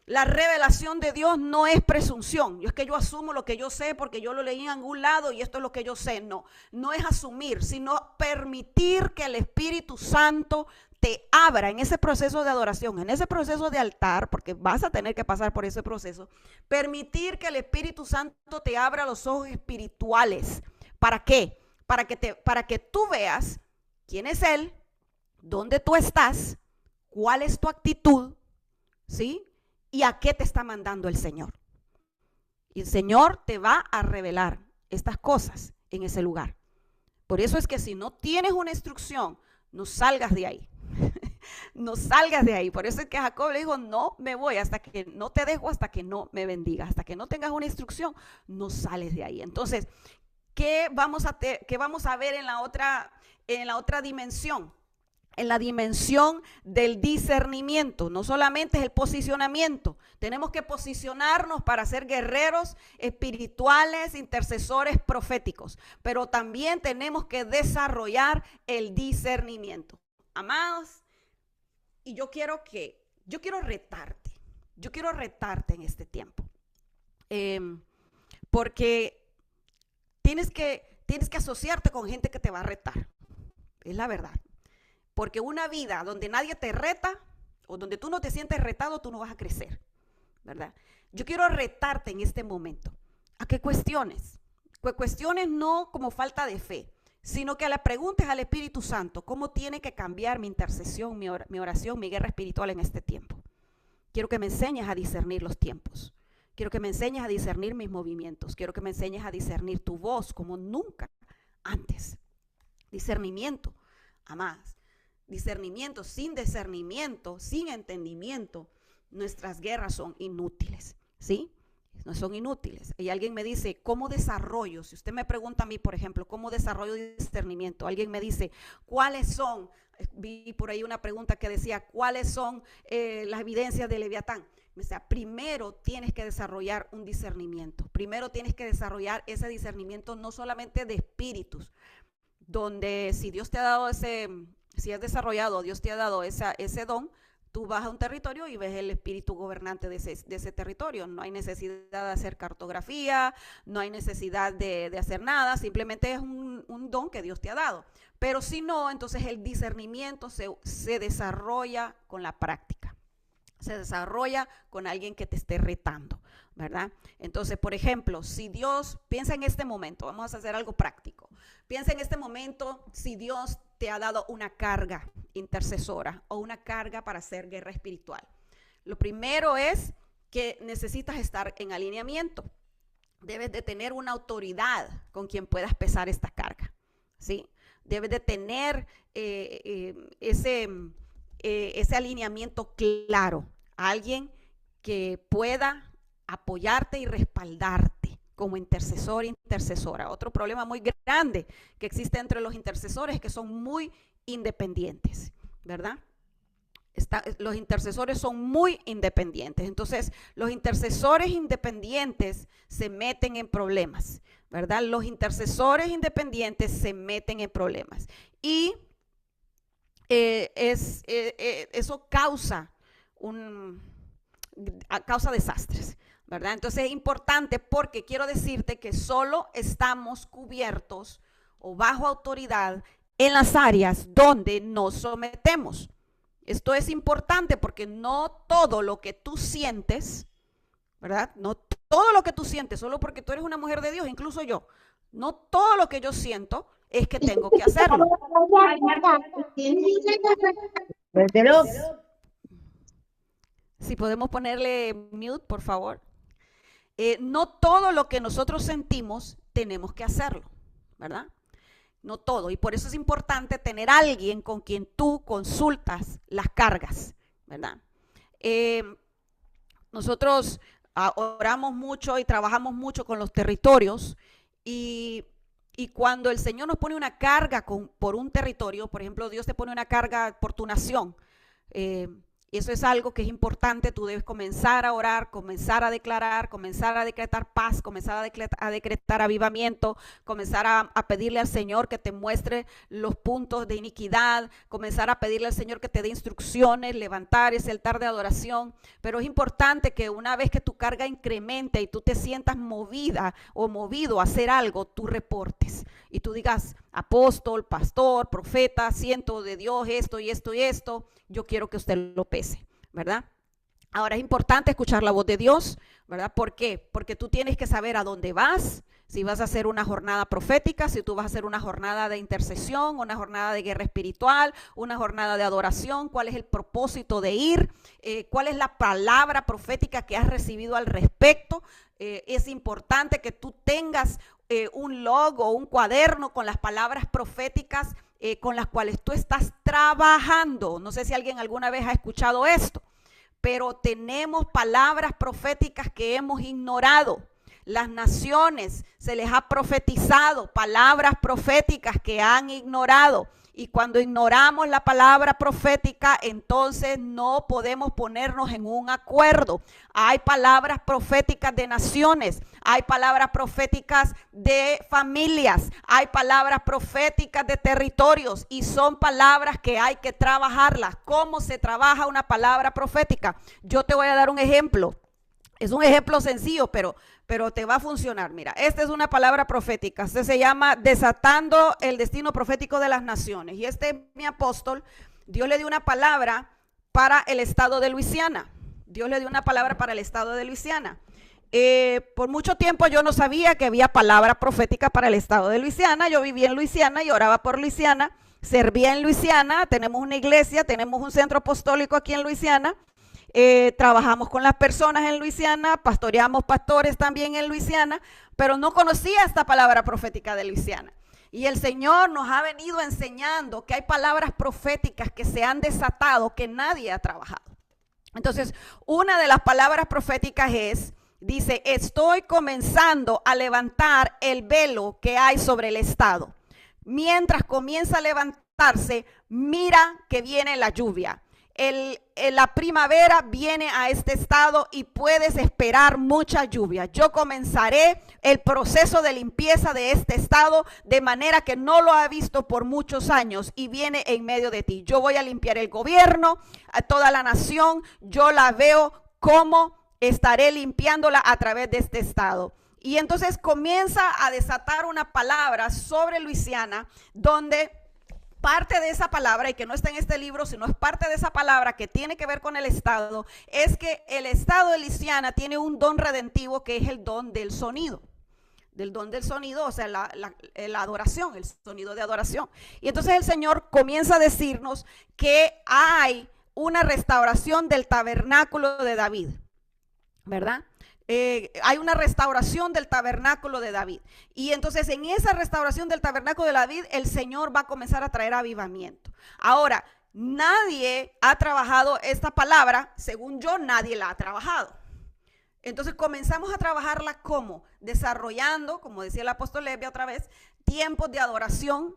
La revelación de Dios no es presunción. Es que yo asumo lo que yo sé porque yo lo leí en algún lado y esto es lo que yo sé. No, no es asumir, sino permitir que el Espíritu Santo te abra en ese proceso de adoración, en ese proceso de altar, porque vas a tener que pasar por ese proceso. Permitir que el Espíritu Santo te abra los ojos espirituales. ¿Para qué? Para que tú veas quién es Él, dónde tú estás, cuál es tu actitud, ¿sí? Y a qué te está mandando el Señor. Y el Señor te va a revelar estas cosas en ese lugar. Por eso es que si no tienes una instrucción, no salgas de ahí. No salgas de ahí. Por eso es que Jacob le dijo, no me voy hasta que no te dejo, hasta que no me bendigas, hasta que no tengas una instrucción, no sales de ahí. Entonces, ¿qué vamos a ver en la otra dimensión? En la dimensión del discernimiento. No solamente es el posicionamiento, tenemos que posicionarnos para ser guerreros espirituales, intercesores proféticos, pero también tenemos que desarrollar el discernimiento. Amados, y yo quiero retarte en este tiempo, porque tienes que asociarte con gente que te va a retar, es la verdad, porque una vida donde nadie te reta o donde tú no te sientes retado, tú no vas a crecer, ¿verdad? Yo quiero retarte en este momento a que cuestiones no como falta de fe, sino que le preguntes al Espíritu Santo cómo tiene que cambiar mi intercesión, mi oración, mi guerra espiritual en este tiempo. Quiero que me enseñes a discernir los tiempos. Quiero que me enseñes a discernir mis movimientos. Quiero que me enseñes a discernir tu voz como nunca antes. Discernimiento, amadas. Discernimiento, sin entendimiento, nuestras guerras son inútiles, ¿sí? No son inútiles. Y alguien me dice, ¿cómo desarrollo? Si usted me pregunta a mí, por ejemplo, ¿cómo desarrollo discernimiento? Alguien me dice, ¿cuáles son? Vi por ahí una pregunta que decía, ¿cuáles son las evidencias de Leviatán? O sea, primero tienes que desarrollar un discernimiento. Primero tienes que desarrollar ese discernimiento no solamente de espíritus, donde si Dios te ha dado si has desarrollado, Dios te ha dado ese don, tú vas a un territorio y ves el espíritu gobernante de ese territorio. No hay necesidad de hacer cartografía, no hay necesidad de hacer nada, simplemente es un don que Dios te ha dado. Pero si no, entonces el discernimiento se desarrolla con la práctica. Se desarrolla con alguien que te esté retando, ¿verdad? Entonces, por ejemplo, si Dios, piensa en este momento, vamos a hacer algo práctico. Piensa en este momento si Dios te ha dado una carga intercesora o una carga para hacer guerra espiritual. Lo primero es que necesitas estar en alineamiento. Debes de tener una autoridad con quien puedas pesar esta carga, ¿sí? Debes de tener ese alineamiento claro, alguien que pueda apoyarte y respaldarte como intercesor, intercesora. Otro problema muy grande que existe entre los intercesores es que son muy independientes, ¿verdad? Los intercesores son muy independientes. Entonces, los intercesores independientes se meten en problemas, ¿verdad? Los intercesores independientes se meten en problemas. Y eso causa desastres, ¿verdad? Entonces es importante porque quiero decirte que solo estamos cubiertos o bajo autoridad en las áreas donde nos sometemos. Esto es importante porque no todo lo que tú sientes, ¿verdad? No todo lo que tú sientes, solo porque tú eres una mujer de Dios, incluso yo, no todo lo que yo siento es que tengo que hacerlo. Si podemos ponerle mute, por favor. No todo lo que nosotros sentimos tenemos que hacerlo, ¿verdad? No todo. Y por eso es importante tener a alguien con quien tú consultas las cargas, ¿verdad? Nosotros oramos mucho y trabajamos mucho con los territorios y cuando el Señor nos pone una carga por un territorio, por ejemplo, Dios te pone una carga por tu nación, eso es algo que es importante. Tú debes comenzar a orar, comenzar a declarar, comenzar a decretar paz, comenzar a decretar avivamiento, comenzar a pedirle al Señor que te muestre los puntos de iniquidad, comenzar a pedirle al Señor que te dé instrucciones, levantar ese altar de adoración. Pero es importante que una vez que tu carga incremente y tú te sientas movida o movido a hacer algo, tú reportes y tú digas: apóstol, pastor, profeta, siento de Dios esto y esto y esto, yo quiero que usted lo pese, ¿verdad? Ahora es importante escuchar la voz de Dios, ¿verdad? ¿Por qué? Porque tú tienes que saber a dónde vas, si vas a hacer una jornada profética, si tú vas a hacer una jornada de intercesión, una jornada de guerra espiritual, una jornada de adoración, cuál es el propósito de ir, cuál es la palabra profética que has recibido al respecto. Es importante que tú tengas un logo, un cuaderno con las palabras proféticas con las cuales tú estás trabajando. No sé si alguien alguna vez ha escuchado esto, pero tenemos palabras proféticas que hemos ignorado. Las naciones se les ha profetizado palabras proféticas que han ignorado. Y cuando ignoramos la palabra profética, entonces no podemos ponernos en un acuerdo. Hay palabras proféticas de naciones, hay palabras proféticas de familias, hay palabras proféticas de territorios y son palabras que hay que trabajarlas. ¿Cómo se trabaja una palabra profética? Yo te voy a dar un ejemplo. Es un ejemplo sencillo, pero te va a funcionar. Mira, esta es una palabra profética. Este se llama Desatando el Destino Profético de las Naciones. Y mi apóstol, Dios le dio una palabra para el estado de Luisiana. Dios le dio una palabra para el estado de Luisiana. Por mucho tiempo yo no sabía que había palabra profética para el estado de Luisiana. Yo vivía en Luisiana y oraba por Luisiana. Servía en Luisiana. Tenemos una iglesia, tenemos un centro apostólico aquí en Luisiana. Trabajamos con las personas en Luisiana, pastoreamos pastores también en Luisiana, pero no conocía esta palabra profética de Luisiana. Y el Señor nos ha venido enseñando que hay palabras proféticas que se han desatado que nadie ha trabajado. Entonces, una de las palabras proféticas dice: estoy comenzando a levantar el velo que hay sobre el estado. Mientras comienza a levantarse, mira que viene la lluvia. La primavera viene a este estado y puedes esperar mucha lluvia. Yo comenzaré el proceso de limpieza de este estado de manera que no lo ha visto por muchos años y viene en medio de ti. Yo voy a limpiar el gobierno, a toda la nación. Yo la veo como estaré limpiándola a través de este estado. Y entonces comienza a desatar una palabra sobre Luisiana donde parte de esa palabra, y que no está en este libro, sino es parte de esa palabra que tiene que ver con el estado, es que el estado de Luisiana tiene un don redentivo que es el don del sonido. Del don del sonido, o sea, la adoración, el sonido de adoración. Y entonces el Señor comienza a decirnos que hay una restauración del tabernáculo de David, ¿verdad? Hay una restauración del tabernáculo de David. Y entonces en esa restauración del tabernáculo de David, el Señor va a comenzar a traer avivamiento. Ahora, nadie ha trabajado esta palabra, según yo, nadie la ha trabajado. Entonces comenzamos a trabajarla como desarrollando, como decía el apóstol Levi otra vez, tiempos de adoración,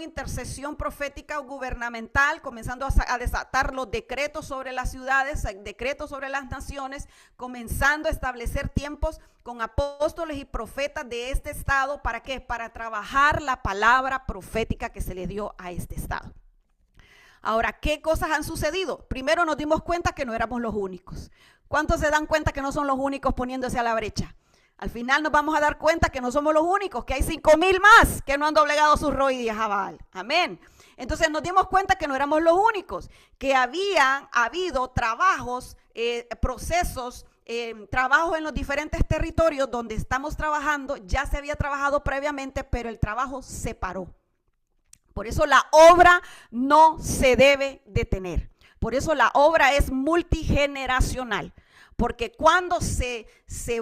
intercesión profética o gubernamental, comenzando a desatar los decretos sobre las ciudades, decretos sobre las naciones, comenzando a establecer tiempos con apóstoles y profetas de este estado. ¿Para qué? Para trabajar la palabra profética que se le dio a este estado. Ahora, ¿qué cosas han sucedido? Primero nos dimos cuenta que no éramos los únicos. ¿Cuántos se dan cuenta que no son los únicos poniéndose a la brecha? Al final nos vamos a dar cuenta que no somos los únicos, que hay 5,000 más que no han doblegado sus rodillas a Baal. Amén. Entonces nos dimos cuenta que no éramos los únicos, que habían habido trabajos, procesos, trabajos en los diferentes territorios donde estamos trabajando. Ya se había trabajado previamente, pero el trabajo se paró. Por eso la obra no se debe detener. Por eso la obra es multigeneracional. Porque cuando se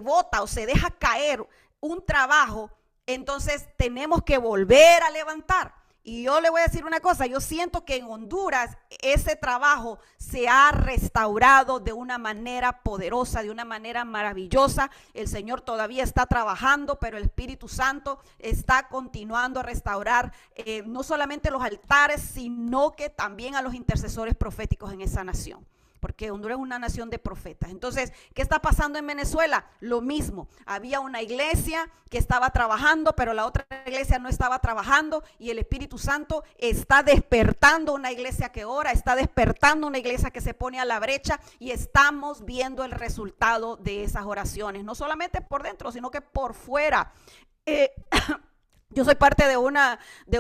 bota o se deja caer un trabajo, entonces tenemos que volver a levantar. Y yo le voy a decir una cosa, yo siento que en Honduras ese trabajo se ha restaurado de una manera poderosa, de una manera maravillosa. El Señor todavía está trabajando, pero el Espíritu Santo está continuando a restaurar no solamente los altares, sino que también a los intercesores proféticos en esa nación. Porque Honduras es una nación de profetas. Entonces, ¿qué está pasando en Venezuela? Lo mismo. Había una iglesia que estaba trabajando, pero la otra iglesia no estaba trabajando, y el Espíritu Santo está despertando una iglesia que ora, está despertando una iglesia que se pone a la brecha, y estamos viendo el resultado de esas oraciones. No solamente por dentro, sino que por fuera. Yo soy parte de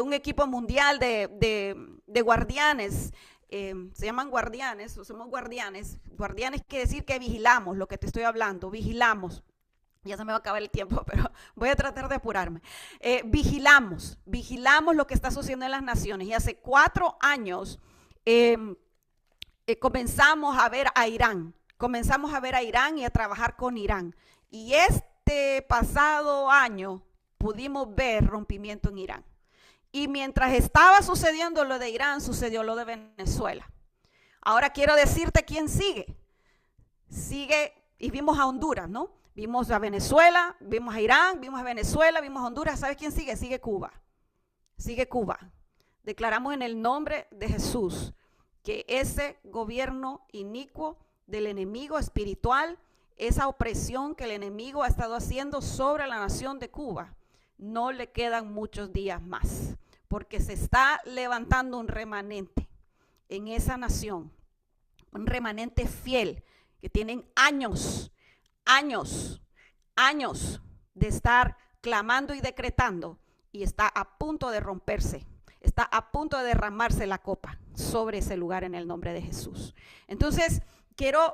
un equipo mundial de guardianes. Se llaman guardianes, o somos guardianes. Guardianes quiere decir que vigilamos lo que te estoy hablando, vigilamos. Ya se me va a acabar el tiempo, pero voy a tratar de apurarme. Vigilamos lo que está sucediendo en las naciones. Y hace 4 años comenzamos a ver a Irán. Comenzamos a ver a Irán y a trabajar con Irán. Y este pasado año pudimos ver rompimiento en Irán. Y mientras estaba sucediendo lo de Irán, sucedió lo de Venezuela. Ahora quiero decirte quién sigue. Sigue, y vimos a Honduras, ¿no? Vimos a Venezuela, vimos a Irán, vimos a Venezuela, vimos a Honduras. ¿Sabes quién sigue? Sigue Cuba. Sigue Cuba. Declaramos en el nombre de Jesús que ese gobierno inicuo del enemigo espiritual, esa opresión que el enemigo ha estado haciendo sobre la nación de Cuba, no le quedan muchos días más, porque se está levantando un remanente en esa nación, un remanente fiel, que tienen años de estar clamando y decretando, y está a punto de romperse, está a punto de derramarse la copa sobre ese lugar en el nombre de Jesús. Entonces, quiero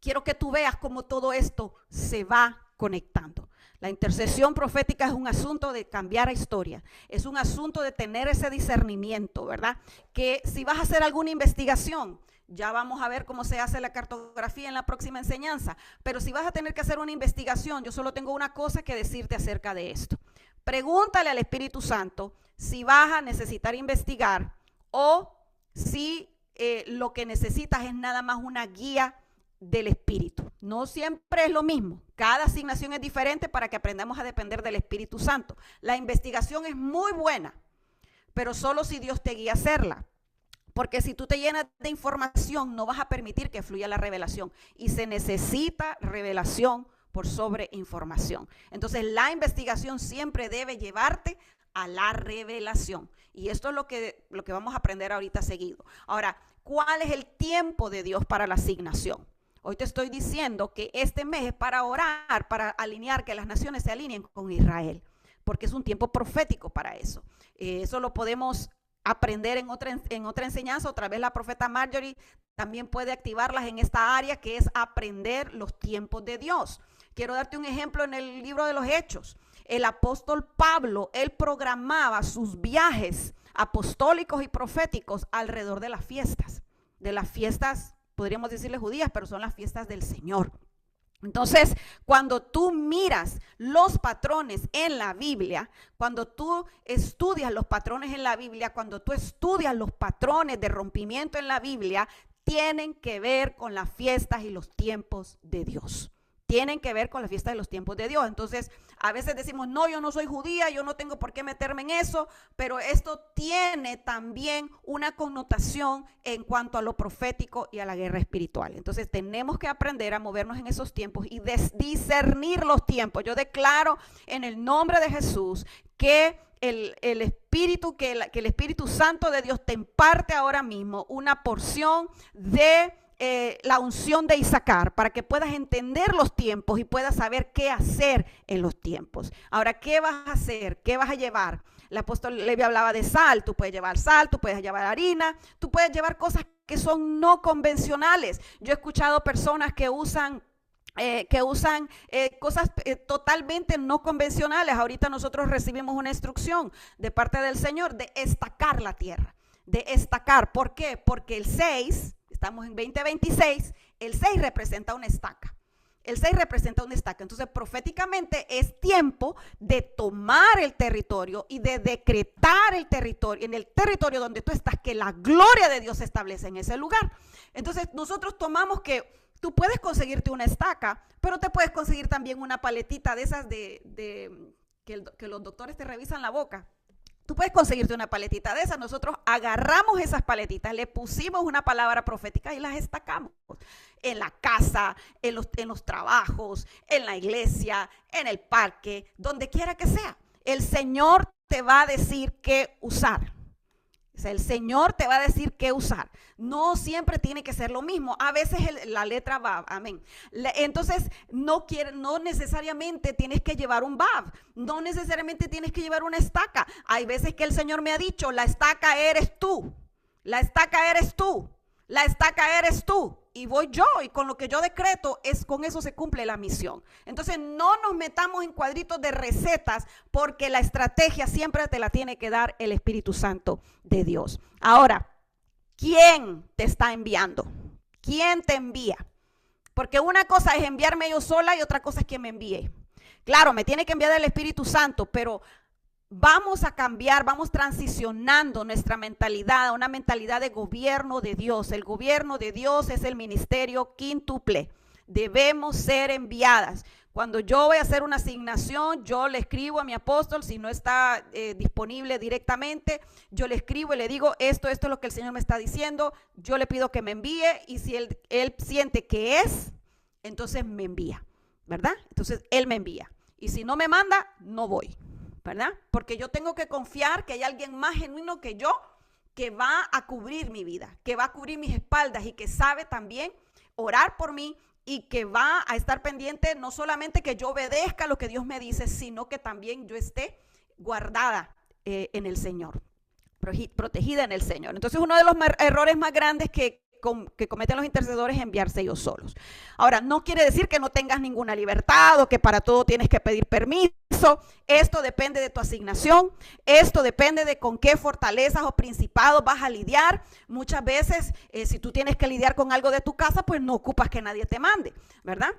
que tú veas cómo todo esto se va conectando. La intercesión profética es un asunto de cambiar la historia, es un asunto de tener ese discernimiento, ¿verdad? Que si vas a hacer alguna investigación, ya vamos a ver cómo se hace la cartografía en la próxima enseñanza, pero si vas a tener que hacer una investigación, yo solo tengo una cosa que decirte acerca de esto. Pregúntale al Espíritu Santo si vas a necesitar investigar o si lo que necesitas es nada más una guía del Espíritu. No siempre es lo mismo. Cada asignación es diferente para que aprendamos a depender del Espíritu Santo. La investigación es muy buena, pero solo si Dios te guía a hacerla. Porque si tú te llenas de información, no vas a permitir que fluya la revelación. Y se necesita revelación por sobre información. Entonces, la investigación siempre debe llevarte a la revelación. Y esto es lo que vamos a aprender ahorita seguido. Ahora, ¿cuál es el tiempo de Dios para la asignación? Hoy te estoy diciendo que este mes es para orar, para alinear, que las naciones se alineen con Israel, porque es un tiempo profético para eso. Eso lo podemos aprender en otra enseñanza. Otra vez la profeta Marjorie también puede activarlas en esta área, que es aprender los tiempos de Dios. Quiero darte un ejemplo en el libro de los Hechos. El apóstol Pablo, él programaba sus viajes apostólicos y proféticos alrededor de las fiestas, podríamos decirle judías, pero son las fiestas del Señor. Entonces, cuando tú miras los patrones en la Biblia, cuando tú estudias los patrones en la Biblia, cuando tú estudias los patrones de rompimiento en la Biblia, tienen que ver con las fiestas y los tiempos de Dios. Tienen que ver con la fiesta de los tiempos de Dios. Entonces, a veces decimos, no, yo no soy judía, yo no tengo por qué meterme en eso, pero esto tiene también una connotación en cuanto a lo profético y a la guerra espiritual. Entonces, tenemos que aprender a movernos en esos tiempos y discernir los tiempos. Yo declaro en el nombre de Jesús que el Espíritu Santo de Dios te imparte ahora mismo una porción de la unción de Isacar, para que puedas entender los tiempos y puedas saber qué hacer en los tiempos. Ahora, ¿qué vas a hacer? ¿Qué vas a llevar? El apóstol Levi hablaba de sal. Tú puedes llevar sal, tú puedes llevar harina, tú puedes llevar cosas que son no convencionales. Yo he escuchado personas que usan cosas totalmente no convencionales. Ahorita nosotros recibimos una instrucción de parte del Señor de estacar la tierra, de estacar. ¿Por qué? Porque el 6, estamos en 2026, el 6 representa una estaca. El 6 representa una estaca. Entonces, proféticamente es tiempo de tomar el territorio y de decretar el territorio, en el territorio donde tú estás, que la gloria de Dios se establece en ese lugar. Entonces, nosotros tomamos que tú puedes conseguirte una estaca, pero te puedes conseguir también una paletita de esas que los doctores te revisan la boca. Tú puedes conseguirte una paletita de esas. Nosotros agarramos esas paletitas, le pusimos una palabra profética y las estacamos en la casa, en los trabajos, en la iglesia, en el parque, donde quiera que sea. El Señor te va a decir qué usar. O sea, el Señor te va a decir qué usar. No siempre tiene que ser lo mismo. A veces la letra Vav, amén. Entonces, no necesariamente tienes que llevar un Vav. No necesariamente tienes que llevar una estaca. Hay veces que el Señor me ha dicho, la estaca eres tú. La estaca eres tú. La estaca eres tú. Y voy yo, y con lo que yo decreto, con eso se cumple la misión. Entonces, no nos metamos en cuadritos de recetas, porque la estrategia siempre te la tiene que dar el Espíritu Santo de Dios. Ahora, ¿quién te está enviando? ¿Quién te envía? Porque una cosa es enviarme yo sola y otra cosa es que me envíe. Claro, me tiene que enviar el Espíritu Santo, pero vamos a cambiar, vamos transicionando nuestra mentalidad a una mentalidad de gobierno de Dios. El gobierno de Dios es el ministerio quíntuple. Debemos ser enviadas. Cuando yo voy a hacer una asignación, yo le escribo a mi apóstol, si no está disponible directamente, yo le escribo y le digo, esto es lo que el Señor me está diciendo, yo le pido que me envíe, y si él siente que es, entonces me envía, ¿verdad? Entonces él me envía. Y si no me manda, no voy, ¿verdad? Porque yo tengo que confiar que hay alguien más genuino que yo que va a cubrir mi vida, que va a cubrir mis espaldas y que sabe también orar por mí y que va a estar pendiente no solamente que yo obedezca lo que Dios me dice, sino que también yo esté guardada en el Señor, protegida en el Señor. Entonces, uno de los errores más grandes que cometen los intercesores es enviarse ellos solos. Ahora, no quiere decir que no tengas ninguna libertad o que para todo tienes que pedir permiso. Esto depende de tu asignación. Esto depende de con qué fortalezas o principados vas a lidiar. Muchas veces, si tú tienes que lidiar con algo de tu casa, pues no ocupas que nadie te mande, ¿verdad?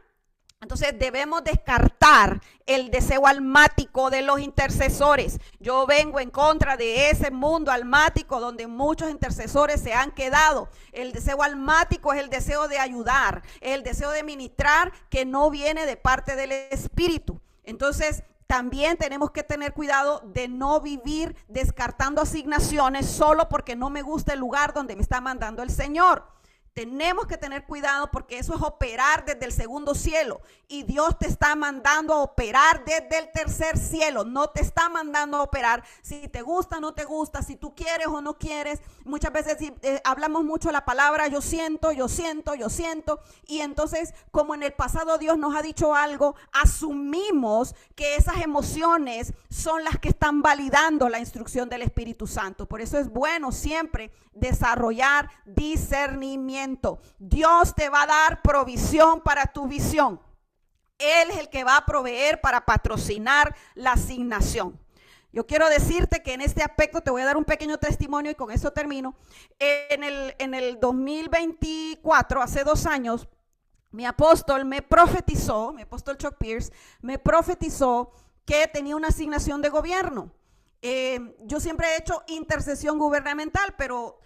Entonces debemos descartar el deseo almático de los intercesores. Yo vengo en contra de ese mundo almático donde muchos intercesores se han quedado. El deseo almático es el deseo de ayudar, el deseo de ministrar, que no viene de parte del Espíritu. Entonces también tenemos que tener cuidado de no vivir descartando asignaciones solo porque no me gusta el lugar donde me está mandando el Señor. Tenemos que tener cuidado porque eso es operar desde el segundo cielo, y Dios te está mandando a operar desde el tercer cielo. No te está mandando a operar si te gusta o no te gusta, si tú quieres o no quieres. Muchas veces hablamos mucho la palabra yo siento, y entonces, como en el pasado Dios nos ha dicho algo, asumimos que esas emociones son las que están validando la instrucción del Espíritu Santo. Por eso es bueno siempre desarrollar discernimiento. Dios te va a dar provisión para tu visión. Él es el que va a proveer para patrocinar la asignación. Yo quiero decirte que en este aspecto te voy a dar un pequeño testimonio y con eso termino. En el 2024, hace 2 años, mi apóstol Chuck Pierce, me profetizó que tenía una asignación de gobierno. Yo siempre he hecho intercesión gubernamental, pero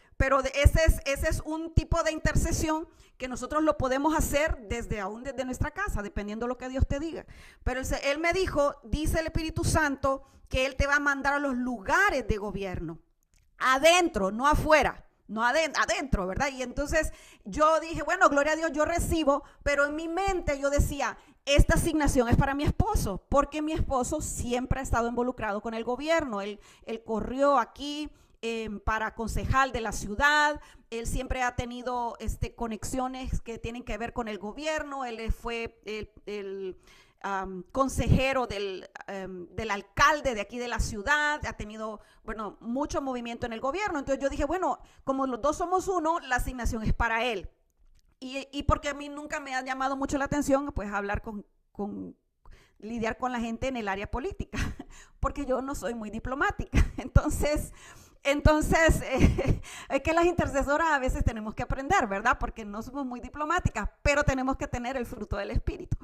ese es un tipo de intercesión que nosotros lo podemos hacer desde nuestra casa, dependiendo de lo que Dios te diga. Pero él me dijo, dice el Espíritu Santo, que Él te va a mandar a los lugares de gobierno, adentro, no afuera. No adentro, ¿verdad? Y entonces yo dije, bueno, gloria a Dios, yo recibo, pero en mi mente yo decía, esta asignación es para mi esposo, porque mi esposo siempre ha estado involucrado con el gobierno. Él corrió aquí para concejal de la ciudad. Él siempre ha tenido conexiones que tienen que ver con el gobierno. Él fue el consejero del alcalde de aquí de la ciudad. Ha tenido, mucho movimiento en el gobierno. Entonces yo dije, bueno, como los dos somos uno, la asignación es para él. Y porque a mí nunca me ha llamado mucho la atención, pues, hablar lidiar con la gente en el área política, porque yo no soy muy diplomática. Entonces, Entonces, es que las intercesoras a veces tenemos que aprender, ¿verdad? Porque no somos muy diplomáticas, pero tenemos que tener el fruto del Espíritu.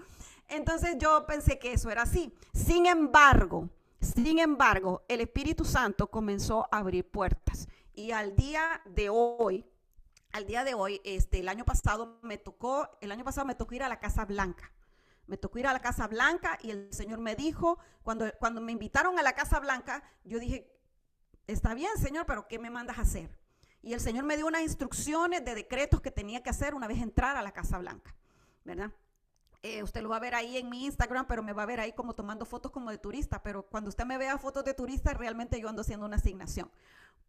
Entonces yo pensé que eso era así. Sin embargo, el Espíritu Santo comenzó a abrir puertas. Y al día de hoy, el año pasado me tocó ir a la Casa Blanca. Me tocó ir a la Casa Blanca y el Señor me dijo, cuando me invitaron a la Casa Blanca, yo dije, está bien, Señor, pero ¿qué me mandas a hacer? Y el Señor me dio unas instrucciones de decretos que tenía que hacer una vez entrar a la Casa Blanca, ¿verdad? Usted lo va a ver ahí en mi Instagram, pero me va a ver ahí como tomando fotos como de turista, pero cuando usted me vea fotos de turista, realmente yo ando haciendo una asignación,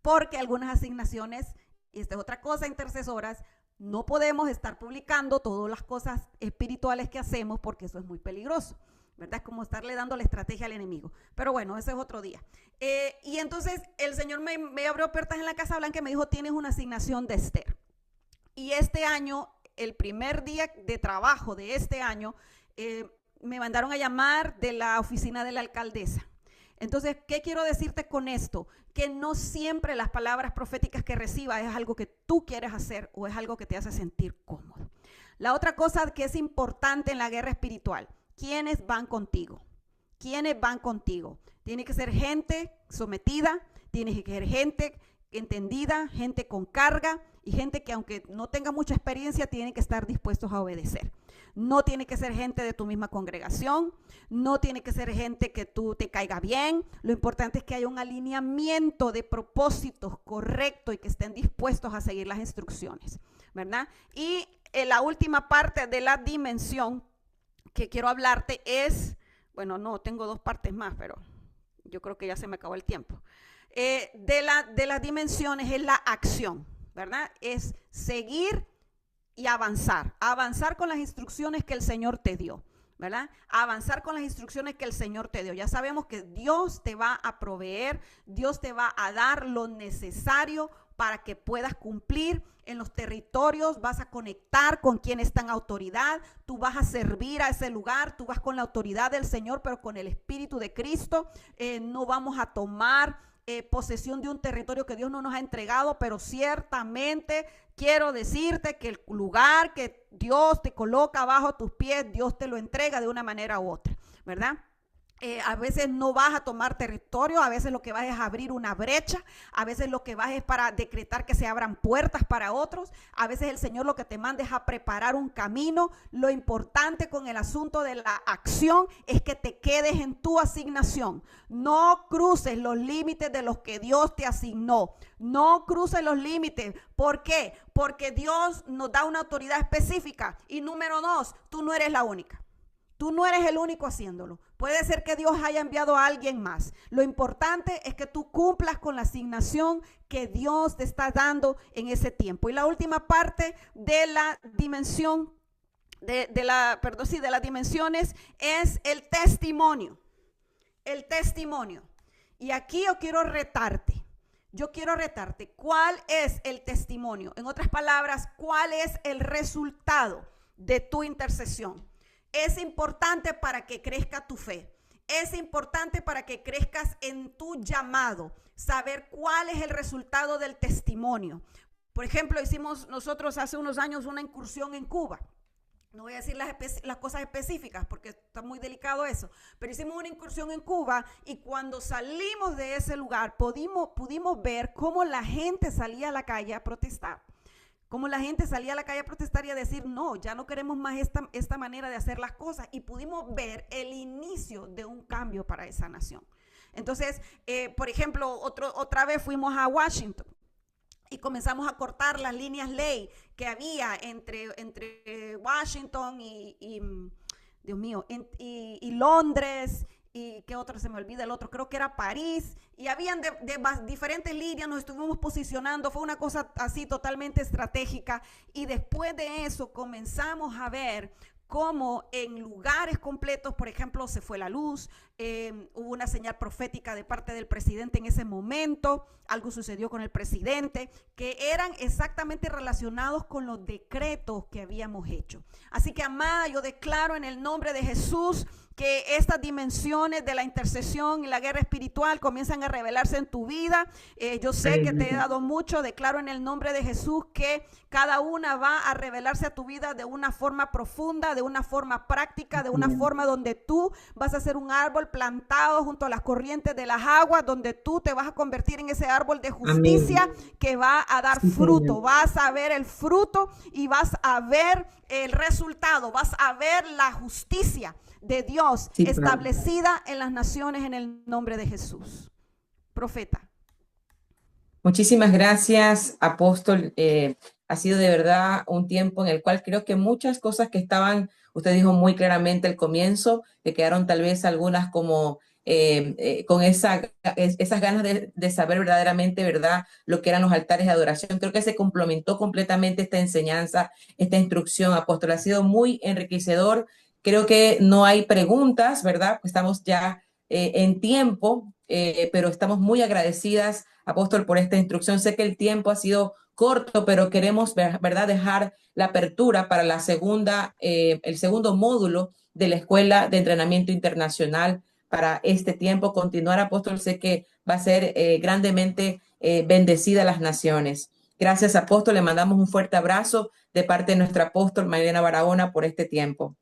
porque algunas asignaciones, y esta es otra cosa, intercesoras, no podemos estar publicando todas las cosas espirituales que hacemos porque eso es muy peligroso, ¿verdad? Es como estarle dando la estrategia al enemigo. Pero bueno, ese es otro día. Y entonces el Señor me abrió puertas en la Casa Blanca y me dijo, tienes una asignación de Esther. Y este año, el primer día de trabajo de este año, me mandaron a llamar de la oficina de la alcaldesa. Entonces, ¿qué quiero decirte con esto? Que no siempre las palabras proféticas que recibas es algo que tú quieres hacer o es algo que te hace sentir cómodo. La otra cosa que es importante en la guerra espiritual, ¿quiénes van contigo? ¿Quiénes van contigo? Tiene que ser gente sometida, tiene que ser gente entendida, gente con carga y gente que aunque no tenga mucha experiencia, tiene que estar dispuestos a obedecer. No tiene que ser gente de tu misma congregación, no tiene que ser gente que tú te caiga bien. Lo importante es que haya un alineamiento de propósitos correcto y que estén dispuestos a seguir las instrucciones, ¿verdad? Y la última parte de la dimensión que quiero hablarte es, bueno, no, tengo dos partes más, pero yo creo que ya se me acabó el tiempo. De las dimensiones es la acción, ¿verdad? Es seguir y avanzar con las instrucciones que el Señor te dio, ¿verdad? Avanzar con las instrucciones que el Señor te dio. Ya sabemos que Dios te va a proveer, Dios te va a dar lo necesario para que puedas cumplir en los territorios, vas a conectar con quien está en autoridad, tú vas a servir a ese lugar, tú vas con la autoridad del Señor, pero con el Espíritu de Cristo. No vamos a tomar posesión de un territorio que Dios no nos ha entregado, pero ciertamente quiero decirte que el lugar que Dios te coloca bajo tus pies, Dios te lo entrega de una manera u otra, ¿verdad? A veces no vas a tomar territorio, a veces lo que vas es abrir una brecha, a veces lo que vas es para decretar que se abran puertas para otros, a veces el Señor lo que te manda es a preparar un camino. Lo importante con el asunto de la acción es que te quedes en tu asignación, no cruces los límites de los que Dios te asignó, no cruces los límites. ¿Por qué? Porque Dios nos da una autoridad específica y número 2, tú no eres la única. Tú no eres el único haciéndolo. Puede ser que Dios haya enviado a alguien más. Lo importante es que tú cumplas con la asignación que Dios te está dando en ese tiempo. Y la última parte de la dimensión, de las dimensiones es el testimonio. El testimonio. Y aquí yo quiero retarte. ¿Cuál es el testimonio? En otras palabras, ¿cuál es el resultado de tu intercesión? Es importante para que crezca tu fe. Es importante para que crezcas en tu llamado, saber cuál es el resultado del testimonio. Por ejemplo, hicimos nosotros hace unos años una incursión en Cuba. No voy a decir las cosas específicas porque está muy delicado eso, pero hicimos una incursión en Cuba y cuando salimos de ese lugar pudimos ver cómo la gente salía a la calle a protestar. Como la gente salía a la calle a protestar y a decir, no, ya no queremos más esta manera de hacer las cosas. Y pudimos ver el inicio de un cambio para esa nación. Entonces, por ejemplo, otra vez fuimos a Washington y comenzamos a cortar las líneas ley que había entre Washington y Dios mío, y Londres. ¿Y qué otro? Se me olvida el otro, creo que era París, y habían de diferentes líneas, nos estuvimos posicionando, fue una cosa así totalmente estratégica, y después de eso comenzamos a ver cómo en lugares completos, por ejemplo, se fue la luz, hubo una señal profética de parte del presidente en ese momento, algo sucedió con el presidente, que eran exactamente relacionados con los decretos que habíamos hecho. Así que, amada, yo declaro en el nombre de Jesús que estas dimensiones de la intercesión y la guerra espiritual comienzan a revelarse en tu vida. Yo sé que te he dado mucho. Declaro en el nombre de Jesús que cada una va a revelarse a tu vida de una forma profunda, de una forma práctica, de una forma donde tú vas a ser un árbol plantado junto a las corrientes de las aguas, donde tú te vas a convertir en ese árbol de justicia. Amén. Que va a dar fruto. Señor. Vas a ver el fruto y vas a ver el resultado, vas a ver la justicia de Dios establecida en las naciones en el nombre de Jesús. Profeta. Muchísimas gracias, apóstol. Ha sido de verdad un tiempo en el cual creo que muchas cosas que estaban, usted dijo muy claramente al comienzo, que quedaron tal vez algunas como con esas ganas de saber verdaderamente, ¿verdad?, lo que eran los altares de adoración. Creo que se complementó completamente esta enseñanza, esta instrucción, apóstol. Ha sido muy enriquecedor. Creo que no hay preguntas, ¿verdad? Estamos ya en tiempo, pero estamos muy agradecidas, apóstol, por esta instrucción. Sé que el tiempo ha sido corto, pero queremos, ¿verdad?, dejar la apertura para la el segundo módulo de la Escuela de Entrenamiento Internacional para este tiempo. Continuar, apóstol, sé que va a ser grandemente bendecida a las naciones. Gracias, apóstol. Le mandamos un fuerte abrazo de parte de nuestra apóstol Marielena Barahona por este tiempo.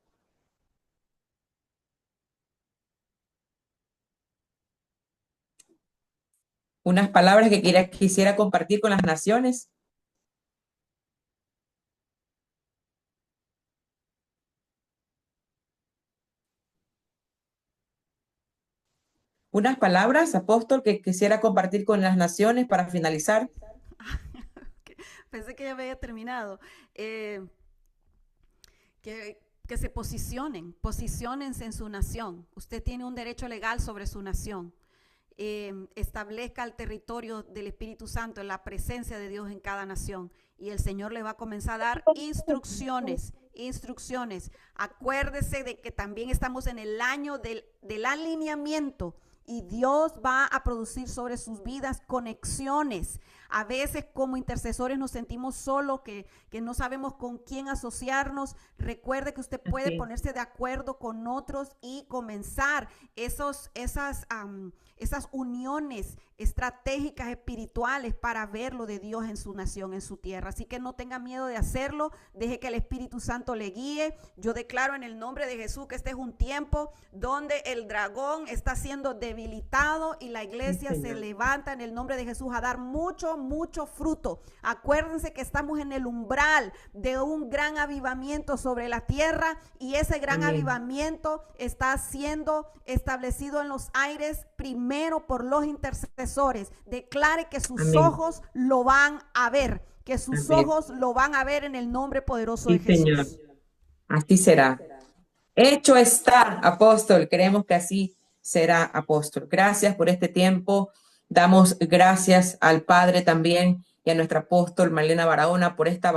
Unas palabras que quisiera compartir con las naciones. Unas palabras, apóstol, que quisiera compartir con las naciones para finalizar. Pensé que ya había terminado. Que se posiciónense en su nación. Usted tiene un derecho legal sobre su nación. Establezca el territorio del Espíritu Santo, en la presencia de Dios en cada nación, y el Señor le va a comenzar a dar instrucciones. Acuérdese de que también estamos en el año del alineamiento, y Dios va a producir sobre sus vidas conexiones. A veces como intercesores nos sentimos solos, que no sabemos con quién asociarnos. Recuerde que usted puede ponerse de acuerdo con otros y comenzar esas uniones estratégicas espirituales para ver lo de Dios en su nación, en su tierra. Así que no tenga miedo de hacerlo, deje que el Espíritu Santo le guíe. Yo declaro en el nombre de Jesús que este es un tiempo donde el dragón está siendo debilitado y la iglesia se levanta en el nombre de Jesús a dar mucho fruto. Acuérdense que estamos en el umbral de un gran avivamiento sobre la tierra, y ese gran avivamiento está siendo establecido en los aires primero por los intercesores. Declare que sus ojos lo van a ver, que sus ojos lo van a ver en el nombre poderoso de Jesús. Señor. Así será. Hecho está, apóstol. Creemos que así será, apóstol. Gracias por este tiempo. Damos gracias al Padre también y a nuestra apóstol Marielena Barahona por esta